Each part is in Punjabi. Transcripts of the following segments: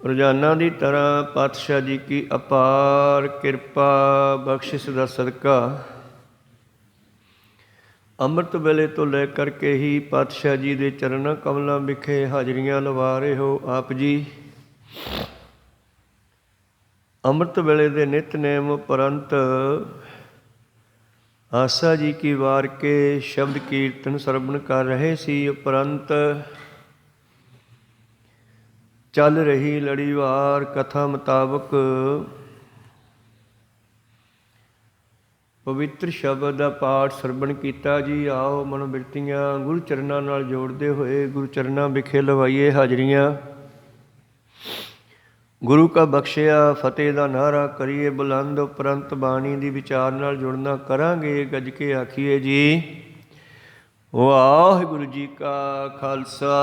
ਰੋਜ਼ਾਨਾ ਦੀ ਤਰ੍ਹਾਂ ਪਾਤਸ਼ਾਹ ਜੀ ਕੀ ਅਪਾਰ ਕਿਰਪਾ ਬਖਸ਼ਿਸ਼ ਦਾ ਸਦਕਾ ਅੰਮ੍ਰਿਤ ਵੇਲੇ ਤੋਂ ਲੈ ਕਰਕੇ ਹੀ ਪਾਤਸ਼ਾਹ ਜੀ ਦੇ ਚਰਨਾਂ ਕਮਲਾਂ ਵਿਖੇ ਹਾਜ਼ਰੀਆਂ ਲਵਾ ਰਹੇ ਹੋ ਆਪ ਜੀ। ਅੰਮ੍ਰਿਤ ਵੇਲੇ ਦੇ ਨਿਤਨੇਮ ਉਪਰੰਤ ਆਸਾ ਜੀ ਕੀ ਵਾਰ ਕੇ ਸ਼ਬਦ ਕੀਰਤਨ ਸਰਵਣ ਕਰ ਰਹੇ ਸੀ। ਉਪਰੰਤ ਚੱਲ ਰਹੀ ਲੜੀਵਾਰ ਕਥਾ ਮੁਤਾਬਕ ਪਵਿੱਤਰ ਸ਼ਬਦ ਦਾ ਪਾਠ ਸਰਵਣ ਕੀਤਾ ਜੀ। ਆਓ ਮਨੋਬਿਰਤੀਆਂ ਗੁਰੂ ਚਰਨਾਂ ਨਾਲ ਜੋੜਦੇ ਹੋਏ ਗੁਰੂ ਚਰਨਾਂ ਵਿਖੇ ਲਵਾਈਏ ਹਾਜ਼ਰੀਆਂ। ਗੁਰੂ ਕਾ ਬਖਸ਼ਿਆ ਫਤਿਹ ਦਾ ਨਾਅਰਾ ਕਰੀਏ ਬੁਲੰਦ। ਉਪਰੰਤ ਬਾਣੀ ਦੀ ਵਿਚਾਰ ਨਾਲ ਜੁੜਨਾ ਕਰਾਂਗੇ। ਗੱਜ ਕੇ ਆਖੀਏ ਜੀ ਵਾਹਿਗੁਰੂ ਜੀ ਕਾ ਖਾਲਸਾ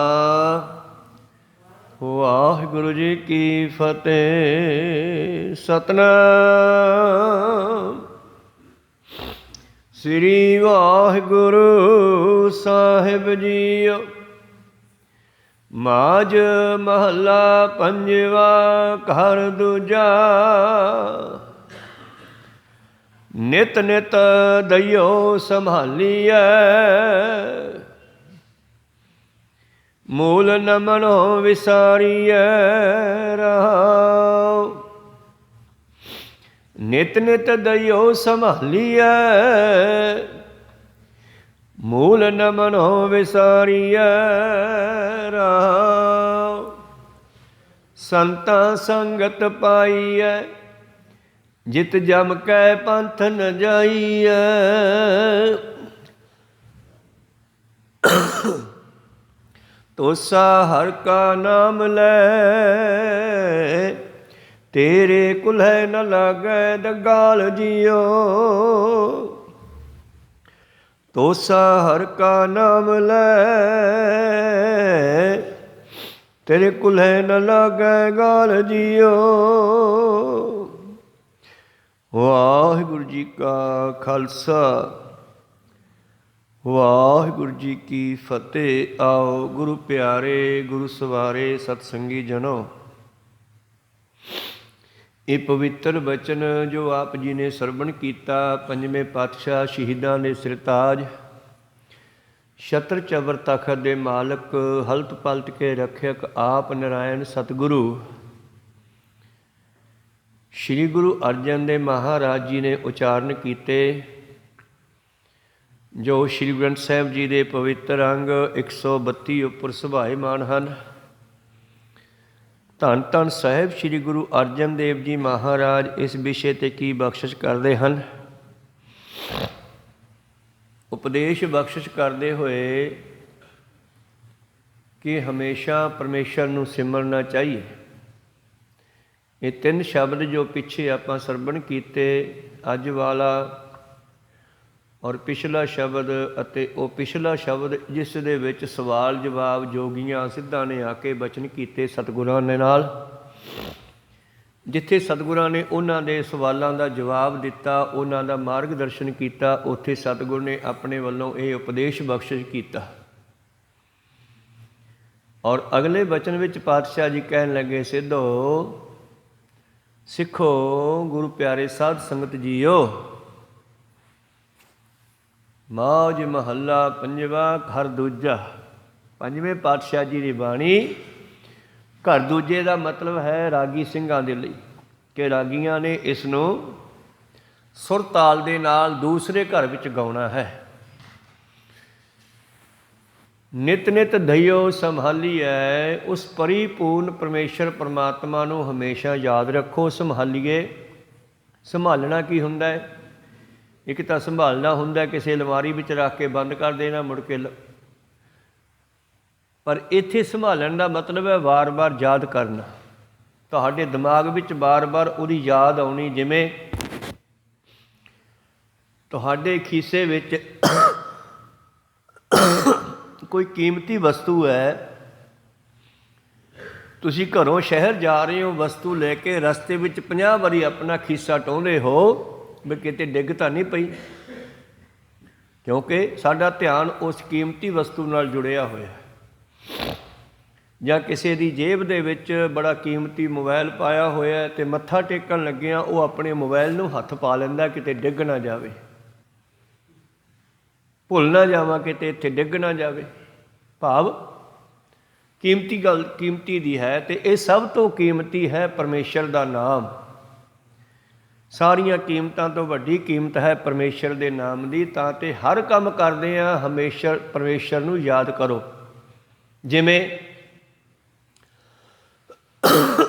ਵਾਹਿਗੁਰੂ ਜੀ ਕੀ ਫਤਿਹ। ਸਤਿਨਾਮ ਸ੍ਰੀ ਵਾਹਿਗੁਰੂ ਸਾਹਿਬ ਜੀਓ। ਮਾਝ ਮਹੱਲਾ ਪੰਜਵਾ ਘਰ ਦੂਜਾ। ਨਿਤ ਨਿਤ ਦਈਓ ਸੰਭਾਲੀਐ ਮੂਲ ਨ ਮਨੋ ਵਿਸਾਰੀਐ ਰਹਾਉ। ਨਿਤ ਨਿਤ ਦਈਓ ਸੰਭਾਲੀਐ ਮੂਲ ਨ ਮਨੋ ਵਿਸਾਰੀਐ ਰਹਾਉ। ਸੰਤਾਂ ਸੰਗਤ ਪਾਈਐ ਜਿਤ ਜਮ ਕੈ ਪੰਥ ਨ ਜਾਈਐ। ਤੋਸਾ ਹਰ ਕਾ ਨਾਮ ਲੈ ਤੇਰੇ ਕੁਲਹਿ ਨ ਲਾਗੈ ਦਗਾਲ ਜੀਓ। ਤੋਸਾ ਹਰ ਕਾ ਨਾਮ ਲੈ ਤੇਰੇ ਕੁਲਹਿ ਨ ਲਾਗੈ ਗਾਲ ਜੀਓ। ਵਾਹਿਗੁਰੂ ਜੀ ਕਾ ਖਾਲਸਾ ਵਾਹਿਗੁਰੂ ਜੀ ਕੀ ਫਤਿਹ। ਆਓ ਗੁਰੂ ਪਿਆਰੇ ਗੁਰੂ ਸਵਾਰੇ ਸਤਸੰਗੀ ਜਨੋ, ਇਹ ਪਵਿੱਤਰ ਬਚਨ ਜੋ ਆਪ ਜੀ ਨੇ ਸਰਵਣ ਕੀਤਾ, ਪੰਜਵੇਂ ਪਾਤਸ਼ਾਹ ਸ਼ਹੀਦਾਂ ਦੇ ਸਿਰਤਾਜ ਛਤਰ ਚਬਰ ਤਖਤ ਦੇ ਮਾਲਕ ਹਲਤ ਪਲਟ ਕੇ ਰੱਖਿਅਕ ਆਪ ਨਰਾਇਣ ਸਤਿਗੁਰੂ ਸ਼੍ਰੀ ਗੁਰੂ ਅਰਜਨ ਦੇਵ ਮਹਾਰਾਜ ਜੀ ਨੇ ਉਚਾਰਨ ਕੀਤੇ, ਜੋ ਸ਼੍ਰੀ ਗ੍ਰੰਥ ਸਾਹਿਬ ਜੀ ਦੇ ਪਵਿੱਤਰ ਅੰਗ 132 ਉੱਪਰ ਸੁਭਾਏਮਾਨ ਹਨ। ਧੰਨ ਧੰਨ ਸਾਹਿਬ ਸ਼੍ਰੀ ਗੁਰੂ ਅਰਜਨ ਦੇਵ ਜੀ ਮਹਾਰਾਜ ਇਸ ਵਿਸ਼ੇ 'ਤੇ ਕੀ ਬਖਸ਼ਿਸ਼ ਕਰਦੇ ਹਨ। ਉਪਦੇਸ਼ ਬਖਸ਼ਿਸ਼ ਕਰਦੇ ਹੋਏ ਕਿ ਹਮੇਸ਼ਾ ਪਰਮੇਸ਼ਰ ਨੂੰ ਸਿਮਰਨਾ ਚਾਹੀਏ। ਇਹ ਤਿੰਨ ਸ਼ਬਦ ਜੋ ਪਿੱਛੇ ਆਪਾਂ ਸਰਵਣ ਕੀਤੇ, ਅੱਜ ਵਾਲਾ ਔਰ ਪਿਛਲਾ ਸ਼ਬਦ ਅਤੇ ਉਹ ਪਿਛਲਾ ਸ਼ਬਦ ਜਿਸ ਦੇ ਵਿੱਚ ਸਵਾਲ ਜਵਾਬ ਜੋਗੀਆਂ ਸਿੱਧਾਂ ਨੇ ਆ ਕੇ ਬਚਨ ਕੀਤੇ ਸਤਿਗੁਰਾਂ ਦੇ ਨਾਲ, ਜਿੱਥੇ ਸਤਿਗੁਰਾਂ ਨੇ ਉਹਨਾਂ ਦੇ ਸਵਾਲਾਂ ਦਾ ਜਵਾਬ ਦਿੱਤਾ, ਉਹਨਾਂ ਦਾ ਮਾਰਗਦਰਸ਼ਨ ਕੀਤਾ, ਉੱਥੇ ਸਤਿਗੁਰ ਨੇ ਆਪਣੇ ਵੱਲੋਂ ਇਹ ਉਪਦੇਸ਼ ਬਖਸ਼ਿਸ਼ ਕੀਤਾ। ਔਰ ਅਗਲੇ ਬਚਨ ਵਿੱਚ ਪਾਤਸ਼ਾਹ ਜੀ ਕਹਿਣ ਲੱਗੇ, ਸਿੱਧੋ ਸਿੱਖੋ ਗੁਰੂ ਪਿਆਰੇ ਸਾਧ ਸੰਗਤ ਜੀਓ। ਮਾਝ ਮਹੱਲਾ ਪੰਜਵਾ ਘਰ ਦੂਜਾ। ਪੰਜਵੇਂ ਪਾਤਸ਼ਾਹ ਜੀ ਦੀ ਬਾਣੀ। ਘਰ ਦੂਜੇ ਦਾ ਮਤਲਬ ਹੈ ਰਾਗੀ ਸਿੰਘਾਂ ਦੇ ਲਈ, ਕਿ ਰਾਗੀਆਂ ਨੇ ਇਸ ਨੂੰ ਸੁਰ ਤਾਲ ਦੇ ਨਾਲ ਦੂਸਰੇ ਘਰ ਵਿੱਚ ਗਾਉਣਾ ਹੈ। ਨਿਤ ਨਿਤ ਦਈਓ ਸੰਭਾਲੀਐ। ਉਸ ਪਰਿਪੂਰਨ ਪਰਮੇਸ਼ਰ ਪਰਮਾਤਮਾ ਨੂੰ ਹਮੇਸ਼ਾ ਯਾਦ ਰੱਖੋ। ਸੰਭਾਲੀਏ, ਸੰਭਾਲਣਾ ਕੀ ਹੁੰਦਾ ਹੈ? ਇੱਕ ਤਾਂ ਸੰਭਾਲਣਾ ਹੁੰਦਾ ਕਿਸੇ ਅਲਮਾਰੀ ਵਿੱਚ ਰੱਖ ਕੇ ਬੰਦ ਕਰ ਦੇਣਾ ਮੁੜ ਕੇ, ਪਰ ਇੱਥੇ ਸੰਭਾਲਣ ਦਾ ਮਤਲਬ ਹੈ ਵਾਰ-ਵਾਰ ਯਾਦ ਕਰਨਾ। ਤੁਹਾਡੇ ਦਿਮਾਗ ਵਿੱਚ ਵਾਰ-ਵਾਰ ਉਹਦੀ ਯਾਦ ਆਉਣੀ। ਜਿਵੇਂ ਤੁਹਾਡੇ ਖੀਸੇ ਵਿੱਚ ਕੋਈ ਕੀਮਤੀ ਵਸਤੂ ਹੈ, ਤੁਸੀਂ ਘਰੋਂ ਸ਼ਹਿਰ ਜਾ ਰਹੇ ਹੋ, ਵਸਤੂ ਲੈ ਕੇ ਰਸਤੇ ਵਿੱਚ 50 ਵਾਰੀ ਆਪਣਾ ਖੀਸਾ ਟੋਹਦੇ ਹੋ ਵੀ ਕਿਤੇ ਡਿੱਗ ਤਾਂ ਨਹੀਂ ਪਈ, ਕਿਉਂਕਿ ਸਾਡਾ ਧਿਆਨ ਉਸ ਕੀਮਤੀ ਵਸਤੂ ਨਾਲ ਜੁੜਿਆ ਹੋਇਆ। ਜਾਂ ਕਿਸੇ ਦੀ ਜੇਬ ਦੇ ਵਿੱਚ ਬੜਾ ਕੀਮਤੀ ਮੋਬਾਈਲ ਪਾਇਆ ਹੋਇਆ ਤੇ ਮੱਥਾ ਟੇਕਣ ਲੱਗਿਆਂ ਉਹ ਆਪਣੇ ਮੋਬਾਈਲ ਨੂੰ ਹੱਥ ਪਾ ਲੈਂਦਾ, ਕਿਤੇ ਡਿੱਗ ਨਾ ਜਾਵੇ, ਭੁੱਲ ਨਾ ਜਾਵਾਂ ਕਿਤੇ ਇੱਥੇ ਡਿੱਗ ਨਾ ਜਾਵੇ। ਭਾਵ ਕੀਮਤੀ ਗੱਲ ਕੀਮਤੀ ਦੀ ਹੈ, ਤੇ ਇਹ ਸਭ ਤੋਂ ਕੀਮਤੀ ਹੈ ਪਰਮੇਸ਼ਰ ਦਾ ਨਾਮ। ਸਾਰੀਆਂ ਕੀਮਤਾਂ ਤੋਂ ਵੱਡੀ ਕੀਮਤ ਹੈ ਪਰਮੇਸ਼ਰ ਦੇ ਨਾਮ ਦੀ। ਤਾਂ ਤੇ ਹਰ ਕੰਮ ਕਰਦੇ ਹਾਂ ਹਮੇਸ਼ਾ ਪਰਮੇਸ਼ਰ ਨੂੰ ਯਾਦ ਕਰੋ। ਜਿਵੇਂ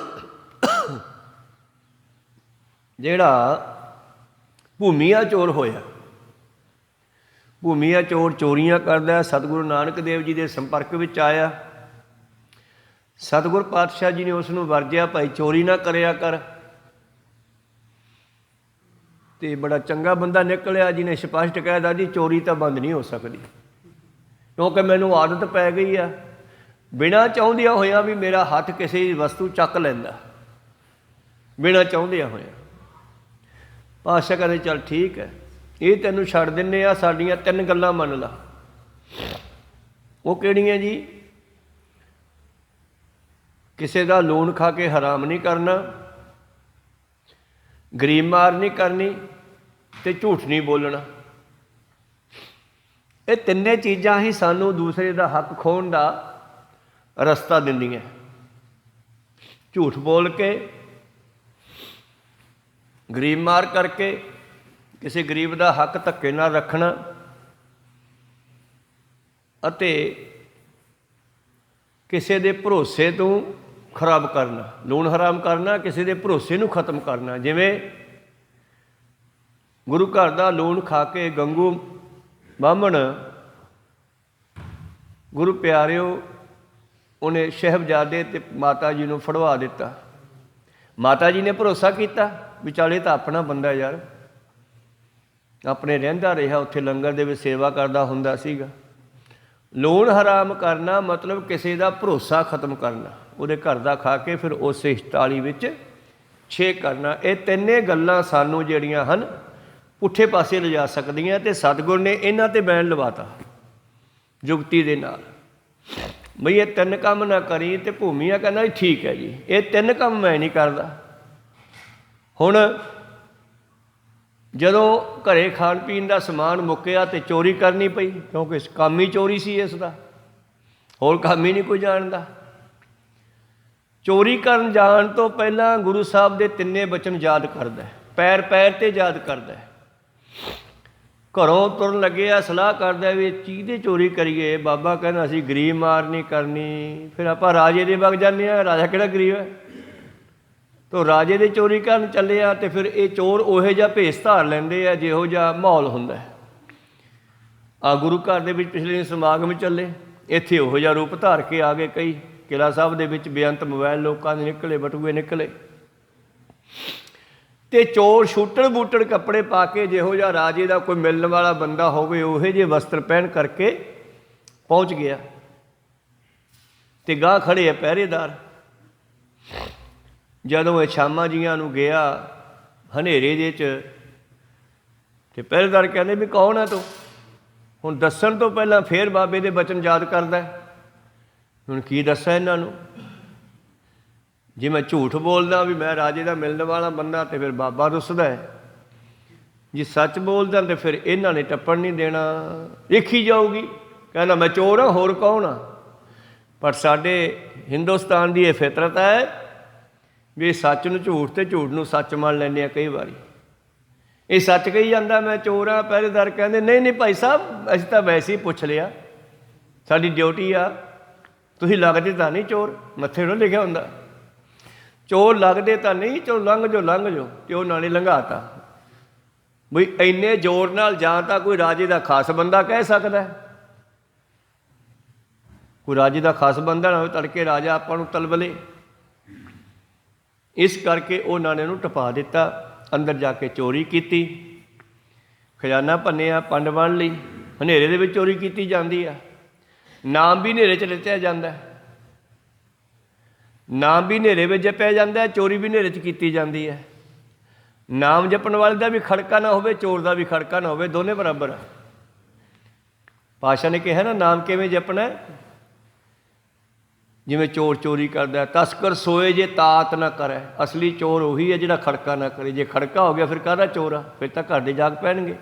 ਜਿਹੜਾ ਭੂਮੀਆ ਚੋਰ ਹੋਇਆ, ਭੂਮੀਆ ਚੋਰ ਚੋਰੀਆਂ ਕਰਦਾ, ਸਤਿਗੁਰੂ ਨਾਨਕ ਦੇਵ ਜੀ ਦੇ ਸੰਪਰਕ ਵਿੱਚ ਆਇਆ। ਸਤਿਗੁਰ ਪਾਤਸ਼ਾਹ ਜੀ ਨੇ ਉਸ ਨੂੰ ਵਰਜਿਆ, ਭਾਈ ਚੋਰੀ ਨਾ ਕਰਿਆ ਕਰ। ਤੇ ਬੜਾ ਚੰਗਾ ਬੰਦਾ ਨਿਕਲਿਆ, ਜਿਹਨੇ ਸਪਸ਼ਟ ਕਹਿ ਦਿੱਤਾ ਜੀ ਚੋਰੀ ਤਾਂ ਬੰਦ ਨਹੀਂ ਹੋ ਸਕਦੀ, ਕਿਉਂਕਿ ਮੈਨੂੰ ਆਦਤ ਪੈ ਗਈ ਆ, ਬਿਨਾਂ ਚਾਹੁੰਦਿਆਂ ਹੋਇਆਂ ਵੀ ਮੇਰਾ ਹੱਥ ਕਿਸੇ ਵਸਤੂ ਚੱਕ ਲੈਂਦਾ, ਬਿਨਾਂ ਚਾਹੁੰਦਿਆਂ ਹੋਇਆਂ। ਪਾਤਸ਼ਾਹ ਕਹਿੰਦੇ ਚੱਲ ਠੀਕ ਹੈ, ਇਹ ਤੈਨੂੰ ਛੱਡ ਦਿੰਦੇ ਆ, ਸਾਡੀਆਂ 3 ਗੱਲਾਂ ਮੰਨ ਲਾ। ਉਹ ਕਿਹੜੀਆਂ ਜੀ? ਕਿਸੇ ਦਾ ਲੂਣ ਖਾ ਕੇ ਹਰਾਮ ਨਹੀਂ ਕਰਨਾ, ਗਰੀਬ ਮਾਰ ਨਹੀਂ ਕਰਨੀ, ਤੇ ਝੂਠ ਨਹੀਂ ਬੋਲਣਾ। ਇਹ 3 ਚੀਜ਼ਾਂ ਹੀ ਸਾਨੂੰ ਦੂਸਰੇ ਦਾ ਹੱਕ ਖੋਹਣ ਦਾ ਰਸਤਾ ਦਿੰਦੀਆਂ। ਝੂਠ ਬੋਲ ਕੇ, ਗਰੀਬ ਮਾਰ ਕਰਕੇ, ਕਿਸੇ ਗਰੀਬ ਦਾ ਹੱਕ ਧੱਕੇ ਨਾਲ ਰੱਖਣਾ, ਅਤੇ ਕਿਸੇ ਦੇ ਭਰੋਸੇ ਤੋਂ ਖਰਾਬ ਕਰਨਾ, ਲੂਣ ਹਰਾਮ ਕਰਨਾ, ਕਿਸੇ ਦੇ ਭਰੋਸੇ ਨੂੰ ਖਤਮ ਕਰਨਾ। ਜਿਵੇਂ ਗੁਰੂ ਘਰ ਦਾ ਲੂਣ ਖਾ ਕੇ ਗੰਗੂ ਬਾਹਮਣ, ਗੁਰੂ ਪਿਆਰਿਓ, ਉਹਨੇ ਸਾਹਿਬਜ਼ਾਦੇ ਤੇ ਮਾਤਾ ਜੀ ਨੂੰ ਫੜਵਾ ਦਿੱਤਾ। ਮਾਤਾ ਜੀ ਨੇ ਭਰੋਸਾ ਕੀਤਾ ਵੀ ਚੱਲ ਇਹ ਤਾਂ ਆਪਣਾ ਬੰਦਾ ਯਾਰ, ਆਪਣੇ ਰਹਿੰਦਾ ਰਿਹਾ, ਉੱਥੇ ਲੰਗਰ ਦੇ ਵਿੱਚ ਸੇਵਾ ਕਰਦਾ ਹੁੰਦਾ ਸੀਗਾ। ਲੂਣ ਹਰਾਮ ਕਰਨਾ ਮਤਲਬ ਕਿਸੇ ਦਾ ਭਰੋਸਾ ਖਤਮ ਕਰਨਾ, ਉਹਦੇ ਘਰ ਦਾ ਖਾ ਕੇ ਫਿਰ ਉਸੇ ਤਾਲੀ ਵਿੱਚ ਛੇਕ ਕਰਨਾ। ਇਹ 3 ਗੱਲਾਂ ਸਾਨੂੰ ਜਿਹੜੀਆਂ ਹਨ ਪੁੱਠੇ ਪਾਸੇ ਲਿਜਾ ਸਕਦੀਆਂ, ਤੇ ਸਤਿਗੁਰ ਨੇ ਇਹਨਾਂ 'ਤੇ ਬੈਨ ਲਵਾਤਾ ਜੁਗਤੀ ਦੇ ਨਾਲ, ਬਈ ਇਹ 3 ਕੰਮ ਨਾ ਕਰੀ। ਤੇ ਭੂਮੀਆ ਕਹਿੰਦਾ ਠੀਕ ਹੈ ਜੀ, ਇਹ 3 ਕੰਮ ਮੈਂ ਨਹੀਂ ਕਰਦਾ। ਹੁਣ ਜਦੋਂ ਘਰੇ ਖਾਣ ਪੀਣ ਦਾ ਸਮਾਨ ਮੁੱਕਿਆ ਤੇ ਚੋਰੀ ਕਰਨੀ ਪਈ, ਕਿਉਂਕਿ ਕੰਮ ਹੀ ਚੋਰੀ ਸੀ ਇਸ ਦਾ, ਹੋਰ ਕੰਮ ਹੀ ਨਹੀਂ ਕੋਈ ਜਾਣਦਾ। ਚੋਰੀ ਕਰਨ ਜਾਣ ਤੋਂ ਪਹਿਲਾਂ ਗੁਰੂ ਸਾਹਿਬ ਦੇ 3 ਬਚਨ ਯਾਦ ਕਰਦਾ, ਪੈਰ ਪੈਰ 'ਤੇ ਯਾਦ ਕਰਦਾ। ਘਰੋਂ ਤੁਰਨ ਲੱਗਿਆ ਸਲਾਹ ਕਰਦਾ ਵੀ ਚੀਜ਼ ਚੋਰੀ ਕਰੀਏ। ਬਾਬਾ ਕਹਿੰਦਾ ਅਸੀਂ ਗਰੀਬ ਮਾਰ ਨਹੀਂ ਕਰਨੀ। ਫਿਰ ਆਪਾਂ ਰਾਜੇ ਦੇ ਵਗ ਜਾਂਦੇ ਹਾਂ, ਰਾਜਾ ਕਿਹੜਾ ਗਰੀਬ ਹੈ, ਤੋ ਰਾਜੇ ਦੇ ਚੋਰੀ ਕਰਨ ਚੱਲੇ ਆ। ਤੇ ਫਿਰ ਇਹ ਚੋਰ ਉਹੋ ਜਿਹਾ ਭੇਸ ਧਾਰ ਲੈਂਦੇ ਆ ਜਿਹੋ ਜਿਹਾ ਮਾਹੌਲ ਹੁੰਦਾ। ਆ ਗੁਰੂ ਘਰ ਦੇ ਵਿੱਚ ਪਿਛਲੇ ਦਿਨ ਸਮਾਗਮ ਚੱਲੇ, ਇੱਥੇ ਉਹੋ ਜਿਹਾ ਰੂਪ ਧਾਰ ਕੇ ਆ ਗਏ ਕਈ। ਕਿਲ੍ਹਾ ਸਾਹਿਬ ਦੇ ਵਿੱਚ ਬੇਅੰਤ ਮੋਬਾਈਲ ਲੋਕਾਂ ਦੇ ਨਿਕਲੇ, ਬਟੂਏ ਨਿਕਲੇ, ਤੇ ਚੋਰ ਛੂਟਣ ਬੂਟਣ ਕੱਪੜੇ ਪਾ ਕੇ ਜਿਹੋ ਜਿਹਾ ਰਾਜੇ ਦਾ ਕੋਈ ਮਿਲਣ ਵਾਲਾ ਬੰਦਾ ਹੋਵੇ ਉਹੋ ਜਿਹੇ ਵਸਤਰ ਪਹਿਨ ਕਰਕੇ ਪਹੁੰਚ ਗਿਆ। ਤੇ ਗਾਹ ਖੜੇ ਆ ਪਹਿਰੇਦਾਰ। ਜਦੋਂ ਇਹ ਸ਼ਾਮਾਂ ਜੀਆਂ ਨੂੰ ਗਿਆ ਹਨੇਰੇ ਜਿਹੇ 'ਚ, ਤੇ ਪਹਿਰੇਦਾਰ ਕਹਿੰਦੇ ਵੀ ਕੌਣ ਆ ਤੂੰ? ਹੁਣ ਦੱਸਣ ਤੋਂ ਪਹਿਲਾਂ ਫੇਰ ਬਾਬੇ ਦੇ ਬਚਨ ਯਾਦ ਕਰਦਾ। ਹੁਣ ਕੀ ਦੱਸਾਂ ਇਹਨਾਂ ਨੂੰ? ਜੇ ਮੈਂ ਝੂਠ ਬੋਲਦਾ ਵੀ ਮੈਂ ਰਾਜੇ ਦਾ ਮਿਲਣ ਵਾਲਾ ਬੰਦਾ, ਤੇ ਫਿਰ ਬਾਬਾ ਰੁੱਸਦਾ ਹੈ। ਜੇ ਸੱਚ ਬੋਲਦਾ ਤੇ ਫਿਰ ਇਹਨਾਂ ਨੇ ਟੱਪਣ ਨਹੀਂ ਦੇਣਾ, ਦੇਖੀ ਜਾਊਗੀ। ਕਹਿੰਦਾ ਮੈਂ ਚੋਰ ਹਾਂ, ਹੋਰ ਕੌਣ ਆ? ਪਰ ਸਾਡੇ ਹਿੰਦੁਸਤਾਨ ਦੀ ਇਹ ਫਿਤਰਤ ਹੈ ਵੀ ਸੱਚ ਨੂੰ ਝੂਠ ਤੇ ਝੂਠ ਨੂੰ ਸੱਚ ਮੰਨ ਲੈਂਦੇ ਆ। ਕਈ ਵਾਰੀ ਇਹ ਸੱਚ ਕਹੀ ਜਾਂਦਾ ਮੈਂ ਚੋਰ ਹਾਂ, ਪਹਿਰੇਦਾਰ ਕਹਿੰਦੇ ਨਹੀਂ ਨਹੀਂ ਭਾਈ ਸਾਹਿਬ ਅਸੀਂ ਤਾਂ ਵੈਸੇ ਹੀ ਪੁੱਛ ਲਿਆ, ਸਾਡੀ ਡਿਊਟੀ ਆ, ਤੁਸੀਂ ਲੱਗਦੇ ਤਾਂ ਨਹੀਂ ਚੋਰ, ਮੱਥੇ ਨੂੰ ਲਿਖਿਆ ਹੁੰਦਾ ਚੋਰ ਲੱਗਦੇ ਤਾਂ ਨਹੀਂ, ਚਲੋ ਲੰਘ ਜਾਓ ਲੰਘ ਜਾਓ। ਤੇ ਉਹ ਨਾਲੇ ਲੰਘਾਤਾ। ਬਈ ਇੰਨੇ ਜ਼ੋਰ ਨਾਲ ਜਾਂ ਤਾਂ ਕੋਈ ਰਾਜੇ ਦਾ ਖਾਸ ਬੰਦਾ ਕਹਿ ਸਕਦਾ, ਕੋਈ ਰਾਜੇ ਦਾ ਖਾਸ ਬੰਦਾ ਨਾ ਹੋਵੇ, ਤੜਕੇ ਰਾਜਾ ਆਪਾਂ ਨੂੰ ਤਲਬਲੇ। ਇਸ ਕਰਕੇ ਉਹਨਾਂ ਨੇ ਉਹਨੂੰ ਟਪਾ ਦਿੱਤਾ। ਅੰਦਰ ਜਾ ਕੇ ਚੋਰੀ ਕੀਤੀ, ਖਜ਼ਾਨਾ ਭੰਨਿਆ, ਪੰਡ ਵੰਡ ਲਈ। ਹਨੇਰੇ ਦੇ ਵਿੱਚ ਚੋਰੀ ਕੀਤੀ ਜਾਂਦੀ ਆ। ਨਾਮ ਵੀ ਹਨੇਰੇ 'ਚ ਲਿੱਤਿਆ ਜਾਂਦਾ, ਨਾਮ ਵੀ ਹਨੇਰੇ ਵਿੱਚ ਜਪਿਆ ਜਾਂਦਾ, ਚੋਰੀ ਵੀ ਹਨੇਰੇ 'ਚ ਕੀਤੀ ਜਾਂਦੀ ਹੈ। ਨਾਮ ਜਪਣ ਵਾਲੇ ਦਾ ਵੀ ਖੜਕਾ ਨਾ ਹੋਵੇ, ਚੋਰ ਦਾ ਵੀ ਖੜਕਾ ਨਾ ਹੋਵੇ, ਦੋਨੇ ਬਰਾਬਰ ਆ। ਪਾਤਸ਼ਾਹ ਨੇ ਕਿਹਾ ਨਾ ਨਾਮ ਕਿਵੇਂ ਜਪਣਾ? जिवें चोर चोरी करदा, तस्कर सोए जे तात ना करे। असली चोर उही है जिहड़ा खड़का ना करे। जे खड़का हो गया फिर काहदा चोर आ, फिर तां घर दे जाग पैणगे।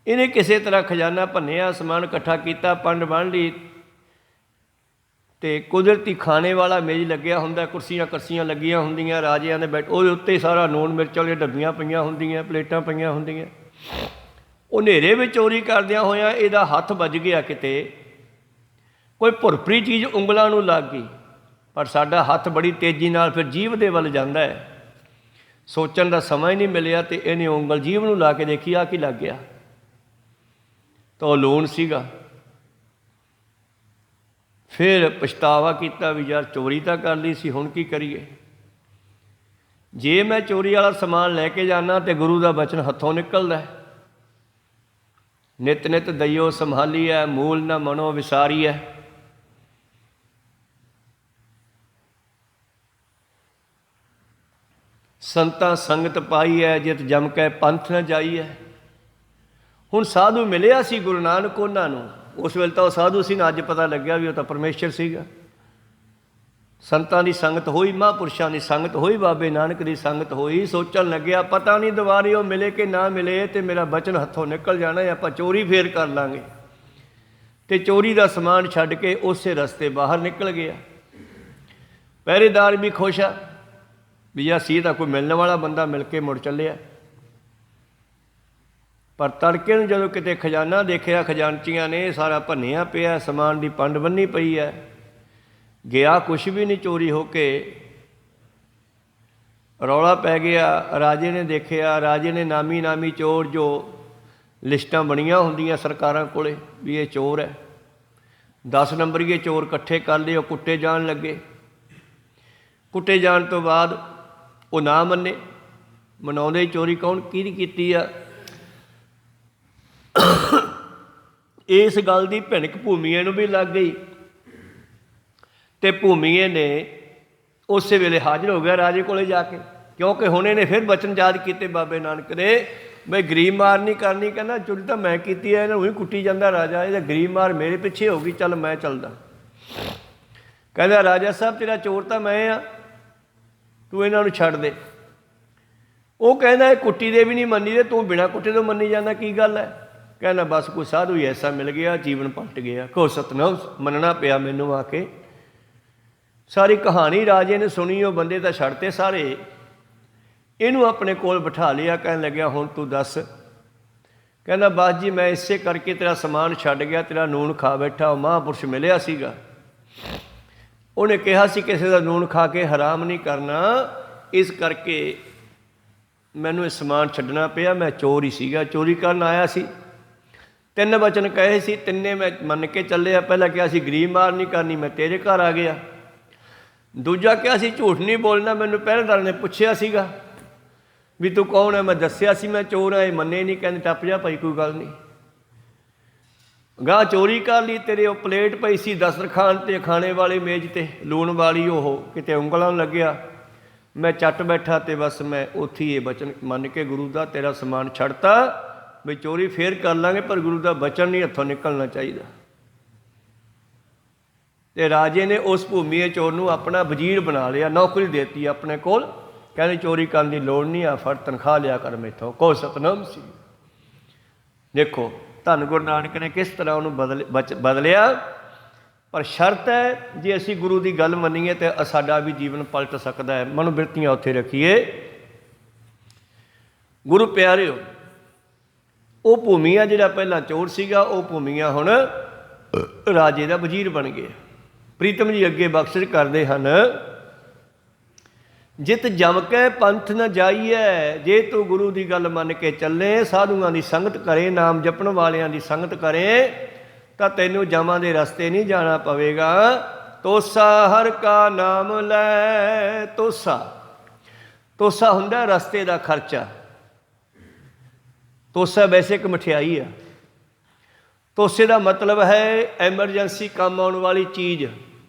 इहने किसी तरह खजाना भन्निया, समान इकट्ठा किया, पंड बन ली, तो कुदरती खाने वाला मेज लग्या हुंदा, कुर्सियां करसियां लगियां हुंदियां, राजियां ने बैठ उहदे उत्ते सारा लूण मिर्च वाली डब्बियां पईयां हुंदियां, प्लेटां पईयां हुंदियां। ਉਹ ਹਨੇਰੇ ਵਿੱਚ ਚੋਰੀ ਕਰਦਿਆਂ ਹੋਇਆਂ ਇਹਦਾ ਹੱਥ ਵੱਜ ਗਿਆ, ਕਿਤੇ ਕੋਈ ਭੁਰਭਰੀ ਚੀਜ਼ ਉਂਗਲਾਂ ਨੂੰ ਲੱਗ ਗਈ। ਪਰ ਸਾਡਾ ਹੱਥ ਬੜੀ ਤੇਜ਼ੀ ਨਾਲ ਫਿਰ ਜੀਭ ਦੇ ਵੱਲ ਜਾਂਦਾ ਹੈ, ਸੋਚਣ ਦਾ ਸਮਾਂ ਹੀ ਨਹੀਂ ਮਿਲਿਆ, ਤੇ ਇਹਨੇ ਉਂਗਲ ਜੀਭ ਨੂੰ ਲਾ ਕੇ ਦੇਖੀ ਆ ਕੀ ਲੱਗ ਗਿਆ, ਤਾਂ ਉਹ ਲੂਣ ਸੀਗਾ। ਫਿਰ ਪਛਤਾਵਾ ਕੀਤਾ ਵੀ ਯਾਰ ਚੋਰੀ ਤਾਂ ਕਰ ਲਈ ਸੀ, ਹੁਣ ਕੀ ਕਰੀਏ। ਜੇ ਮੈਂ ਚੋਰੀ ਵਾਲਾ ਸਮਾਨ ਲੈ ਕੇ ਜਾਣਾ ਤਾਂ ਗੁਰੂ ਦਾ ਬਚਨ ਹੱਥੋਂ ਨਿਕਲਦਾ, ਨਿਤ ਨਿਤ ਦਈਓ ਸੰਭਾਲੀਐ, ਮੂਲ ਨਾ ਮਨੋ ਵਿਸਾਰੀਐ। ਸੰਤਾਂ ਸੰਗਤ ਪਾਈਐ, ਜਿਤ ਜਮ ਕੈ ਪੰਥ ਨਾ ਜਾਈਐ। ਹੁਣ ਸਾਧੂ ਮਿਲਿਆ ਸੀ ਗੁਰੂ ਨਾਨਕ ਉਹਨਾਂ ਨੂੰ, ਉਸ ਵੇਲੇ ਤਾਂ ਉਹ ਸਾਧੂ ਸੀ ਨਾ, ਅੱਜ ਪਤਾ ਲੱਗਿਆ ਵੀ ਉਹ ਤਾਂ ਪਰਮੇਸ਼ਰ ਸੀਗਾ। ਸੰਤਾਂ ਦੀ ਸੰਗਤ ਹੋਈ, ਮਹਾਂਪੁਰਸ਼ਾਂ ਦੀ ਸੰਗਤ ਹੋਈ, ਬਾਬੇ ਨਾਨਕ ਦੀ ਸੰਗਤ ਹੋਈ। ਸੋਚਣ ਲੱਗਿਆ ਪਤਾ ਨਹੀਂ ਦੁਬਾਰੇ ਉਹ ਮਿਲੇ ਕਿ ਨਾ ਮਿਲੇ, ਤੇ ਮੇਰਾ ਬਚਨ ਹੱਥੋਂ ਨਿਕਲ ਜਾਣਾ, ਆਪਾਂ ਚੋਰੀ ਫੇਰ ਕਰ ਲਾਂਗੇ। ਤੇ ਚੋਰੀ ਦਾ ਸਮਾਨ ਛੱਡ ਕੇ ਉਸੇ ਰਸਤੇ ਬਾਹਰ ਨਿਕਲ ਗਿਆ। ਪਹਿਰੇਦਾਰ ਵੀ ਖੁਸ਼ ਆ ਵੀ ਆ ਸੀ ਤਾਂ ਕੋਈ ਮਿਲਣ ਵਾਲਾ ਬੰਦਾ, ਮਿਲ ਕੇ ਮੁੜ ਚੱਲਿਆ। ਪਰ ਤੜਕੇ ਨੂੰ ਜਦੋਂ ਕਿਤੇ ਖਜ਼ਾਨਾ ਦੇਖਿਆ, ਖਜ਼ਾਨਚੀਆਂ ਨੇ ਸਾਰਾ ਭੰਨਿਆ ਪਿਆ, ਸਮਾਨ ਦੀ ਪੰਡ ਬੰਨੀ ਪਈ ਹੈ, ਗਿਆ ਕੁਛ ਵੀ ਨਹੀਂ ਚੋਰੀ ਹੋ ਕੇ। ਰੌਲਾ ਪੈ ਗਿਆ, ਰਾਜੇ ਨੇ ਦੇਖਿਆ, ਰਾਜੇ ਨੇ ਨਾਮੀ ਨਾਮੀ ਚੋਰ, ਜੋ ਲਿਸਟਾਂ ਬਣੀਆਂ ਹੁੰਦੀਆਂ ਸਰਕਾਰਾਂ ਕੋਲੇ ਵੀ ਇਹ ਚੋਰ ਹੈ, 10 ਨੰਬਰੀਏ ਚੋਰ ਇਕੱਠੇ ਕਰ ਲਏ। ਉਹ ਕੁੱਟੇ ਜਾਣ ਲੱਗੇ। ਕੁੱਟੇ ਜਾਣ ਤੋਂ ਬਾਅਦ ਉਹ ਨਾ ਮੰਨੇ, ਮਨਾਉਂਦੇ ਚੋਰੀ ਕੌਣ ਕਿਹਦੀ ਕੀਤੀ ਆ। ਇਸ ਗੱਲ ਦੀ ਭਿਣਕ ਭੂਮੀਏ ਨੂੰ ਵੀ ਲੱਗ ਗਈ, ਤੇ ਭੂਮੀਏ ਨੇ ਉਸੇ ਵੇਲੇ ਹਾਜ਼ਰ ਹੋ ਗਿਆ ਰਾਜੇ ਕੋਲੇ ਜਾ ਕੇ, ਕਿਉਂਕਿ ਹੁਣ ਇਹਨੇ ਫਿਰ ਬਚਨ ਯਾਦ ਕੀਤੇ ਬਾਬੇ ਨਾਨਕ ਦੇ, ਬਈ ਗਰੀਬ ਮਾਰ ਨਹੀਂ ਕਰਨੀ। ਕਹਿੰਦਾ ਚੋਰੀ ਤਾਂ ਮੈਂ ਕੀਤੀ ਹੈ, ਇਹਨੂੰ ਉਹੀ ਕੁੱਟੀ ਜਾਂਦਾ ਰਾਜਾ, ਇਹਦਾ ਗਰੀਬ ਮਾਰ ਮੇਰੇ ਪਿੱਛੇ ਹੋ ਗਈ, ਚੱਲ ਮੈਂ ਚੱਲਦਾ। ਕਹਿੰਦਾ ਰਾਜਾ ਸਾਹਿਬ ਤੇਰਾ ਚੋਰ ਤਾਂ ਮੈਂ ਆ, ਤੂੰ ਇਹਨਾਂ ਨੂੰ ਛੱਡ ਦੇ। ਉਹ ਕਹਿੰਦਾ ਇਹ ਕੁੱਟੀ ਦੇ ਵੀ ਨਹੀਂ ਮੰਨੀ, ਤੇ ਤੂੰ ਬਿਨਾਂ ਕੁੱਟੇ ਤੋਂ ਮੰਨੀ ਜਾਂਦਾ, ਕੀ ਗੱਲ ਹੈ। ਕਹਿੰਦਾ ਬਸ ਕੋਈ ਸਾਧੂ ਹੀ ਐਸਾ ਮਿਲ ਗਿਆ, ਜੀਵਨ ਪਲਟ ਗਿਆ। ਕਹੋ ਸਤਨਾਮ, ਮੰਨਣਾ ਪਿਆ ਮੈਨੂੰ ਆ ਕੇ। ਸਾਰੀ ਕਹਾਣੀ ਰਾਜੇ ਨੇ ਸੁਣੀ, ਉਹ ਬੰਦੇ ਤਾਂ ਛੱਡਤੇ ਸਾਰੇ, ਇਹਨੂੰ ਆਪਣੇ ਕੋਲ ਬਿਠਾ ਲਿਆ। ਕਹਿਣ ਲੱਗਿਆ ਹੁਣ ਤੂੰ ਦੱਸ। ਕਹਿੰਦਾ ਬਸ ਜੀ ਮੈਂ ਇਸੇ ਕਰਕੇ ਤੇਰਾ ਸਮਾਨ ਛੱਡ ਗਿਆ, ਤੇਰਾ ਨੂਣ ਖਾ ਬੈਠਾ। ਉਹ ਮਹਾਂਪੁਰਸ਼ ਮਿਲਿਆ ਸੀਗਾ, ਉਹਨੇ ਕਿਹਾ ਸੀ ਕਿਸੇ ਦਾ ਨੂਣ ਖਾ ਕੇ ਹਰਾਮ ਨਹੀਂ ਕਰਨਾ, ਇਸ ਕਰਕੇ ਮੈਨੂੰ ਇਹ ਸਮਾਨ ਛੱਡਣਾ ਪਿਆ। ਮੈਂ ਚੋਰ ਹੀ ਸੀਗਾ, ਚੋਰੀ ਕਰਨ ਆਇਆ ਸੀ। 3 ਵਚਨ ਕਹੇ ਸੀ, ਤਿੰਨੇ ਮੈਂ ਮੰਨ ਕੇ ਚੱਲਿਆ। ਪਹਿਲਾਂ ਕਿਹਾ ਸੀ ਗਰੀਬ ਮਾਰ ਨਹੀਂ ਕਰਨੀ, ਮੈਂ ਤੇਰੇ ਘਰ ਆ ਗਿਆ। ਦੂਜਾ ਕਿਹਾ ਸੀ ਝੂਠ ਨਹੀਂ ਬੋਲਣਾ, ਮੈਨੂੰ ਪਹਿਰੇਦਾਰ ਨੇ ਪੁੱਛਿਆ ਸੀਗਾ ਵੀ ਤੂੰ ਕੌਣ ਹੈ, ਮੈਂ ਦੱਸਿਆ ਸੀ ਮੈਂ ਚੋਰ ਹਾਂ, ਇਹ ਮੰਨੇ ਨਹੀਂ, ਕਹਿੰਦੇ ਟੱਪ ਜਾ ਭਾਈ ਕੋਈ ਗੱਲ ਨਹੀਂ। ਗਾਂ ਚੋਰੀ ਕਰ ਲਈ, ਤੇਰੇ ਉਹ ਪਲੇਟ ਪਈ ਸੀ ਦਸਤਰਖਾਨ 'ਤੇ, ਖਾਣੇ ਵਾਲੇ ਮੇਜ਼ 'ਤੇ ਲੂਣ ਵਾਲੀ, ਉਹ ਕਿਤੇ ਉਂਗਲਾਂ ਲੱਗਿਆ, ਮੈਂ ਚੱਟ ਬੈਠਾ, ਅਤੇ ਬਸ ਮੈਂ ਉੱਥੇ ਹੀ ਇਹ ਬਚਨ ਮੰਨ ਕੇ ਗੁਰੂ ਦਾ ਤੇਰਾ ਸਮਾਨ ਛੱਡਤਾ, ਵੀ ਚੋਰੀ ਫੇਰ ਕਰ ਲਾਂਗੇ, ਪਰ ਗੁਰੂ ਦਾ ਬਚਨ ਨਹੀਂ ਹੱਥੋਂ ਨਿਕਲਣਾ ਚਾਹੀਦਾ। ਅਤੇ ਰਾਜੇ ਨੇ ਉਸ ਭੂਮੀਏ ਚੋਰ ਨੂੰ ਆਪਣਾ ਵਜ਼ੀਰ ਬਣਾ ਲਿਆ, ਨੌਕਰੀ ਦੇ ਦਿੱਤੀ ਆਪਣੇ ਕੋਲ। ਕਹਿੰਦੇ ਚੋਰੀ ਕਰਨ ਦੀ ਲੋੜ ਨਹੀਂ, ਆ ਫੜ ਤਨਖਾਹ ਲਿਆ ਕਰ ਮੈਥੋਂ। ਕਹੋ ਸਤਨਾਮ ਸੀ। ਦੇਖੋ ਧੰਨ ਗੁਰੂ ਨਾਨਕ ਨੇ ਕਿਸ ਤਰ੍ਹਾਂ ਉਹਨੂੰ ਬਦਲਿਆ। ਪਰ ਸ਼ਰਤ ਹੈ ਜੇ ਅਸੀਂ ਗੁਰੂ ਦੀ ਗੱਲ ਮੰਨੀਏ ਤਾਂ ਸਾਡਾ ਵੀ ਜੀਵਨ ਪਲਟ ਸਕਦਾ ਹੈ। ਮਨੋਬਿਰਤੀਆਂ ਉੱਥੇ ਰੱਖੀਏ। ਗੁਰੂ ਪਿਆਰਿਓ, ਉਹ ਭੂਮੀਆ ਜਿਹੜਾ ਪਹਿਲਾਂ ਚੋਰ ਸੀਗਾ, ਉਹ ਭੂਮੀਆ ਹੁਣ ਰਾਜੇ ਦਾ ਵਜ਼ੀਰ ਬਣ ਗਿਆ। ਪ੍ਰੀਤਮ ਜੀ ਅੱਗੇ ਬਖਸ਼ਿਸ਼ ਕਰਦੇ ਹਨ, ਜਿਤ ਜਮ ਕੇ ਪੰਥ ਨ ਜਾਈਐ। ਜੇ ਤੂੰ ਗੁਰੂ ਦੀ ਗੱਲ ਮੰਨ ਕੇ ਚੱਲੇ, ਸਾਧੂਆਂ ਦੀ ਸੰਗਤ ਕਰੇ, ਨਾਮ ਜਪਣ ਵਾਲਿਆਂ ਦੀ ਸੰਗਤ ਕਰੇ, ਤਾਂ ਤੈਨੂੰ ਜਮਾਂ ਦੇ ਰਸਤੇ ਨਹੀਂ ਜਾਣਾ ਪਵੇਗਾ। ਤੋਸਾ ਹਰ ਕਾ ਨਾਮ ਲੈ। ਤੋਸਾ ਹੁੰਦਾ ਰਸਤੇ ਦਾ ਖਰਚਾ। ਤੋਸਾ ਵੈਸੇ ਇੱਕ ਮਠਿਆਈ ਆ। ਤੋਸੇ ਦਾ ਮਤਲਬ ਹੈ ਐਮਰਜੈਂਸੀ ਕੰਮ ਆਉਣ ਵਾਲੀ ਚੀਜ਼।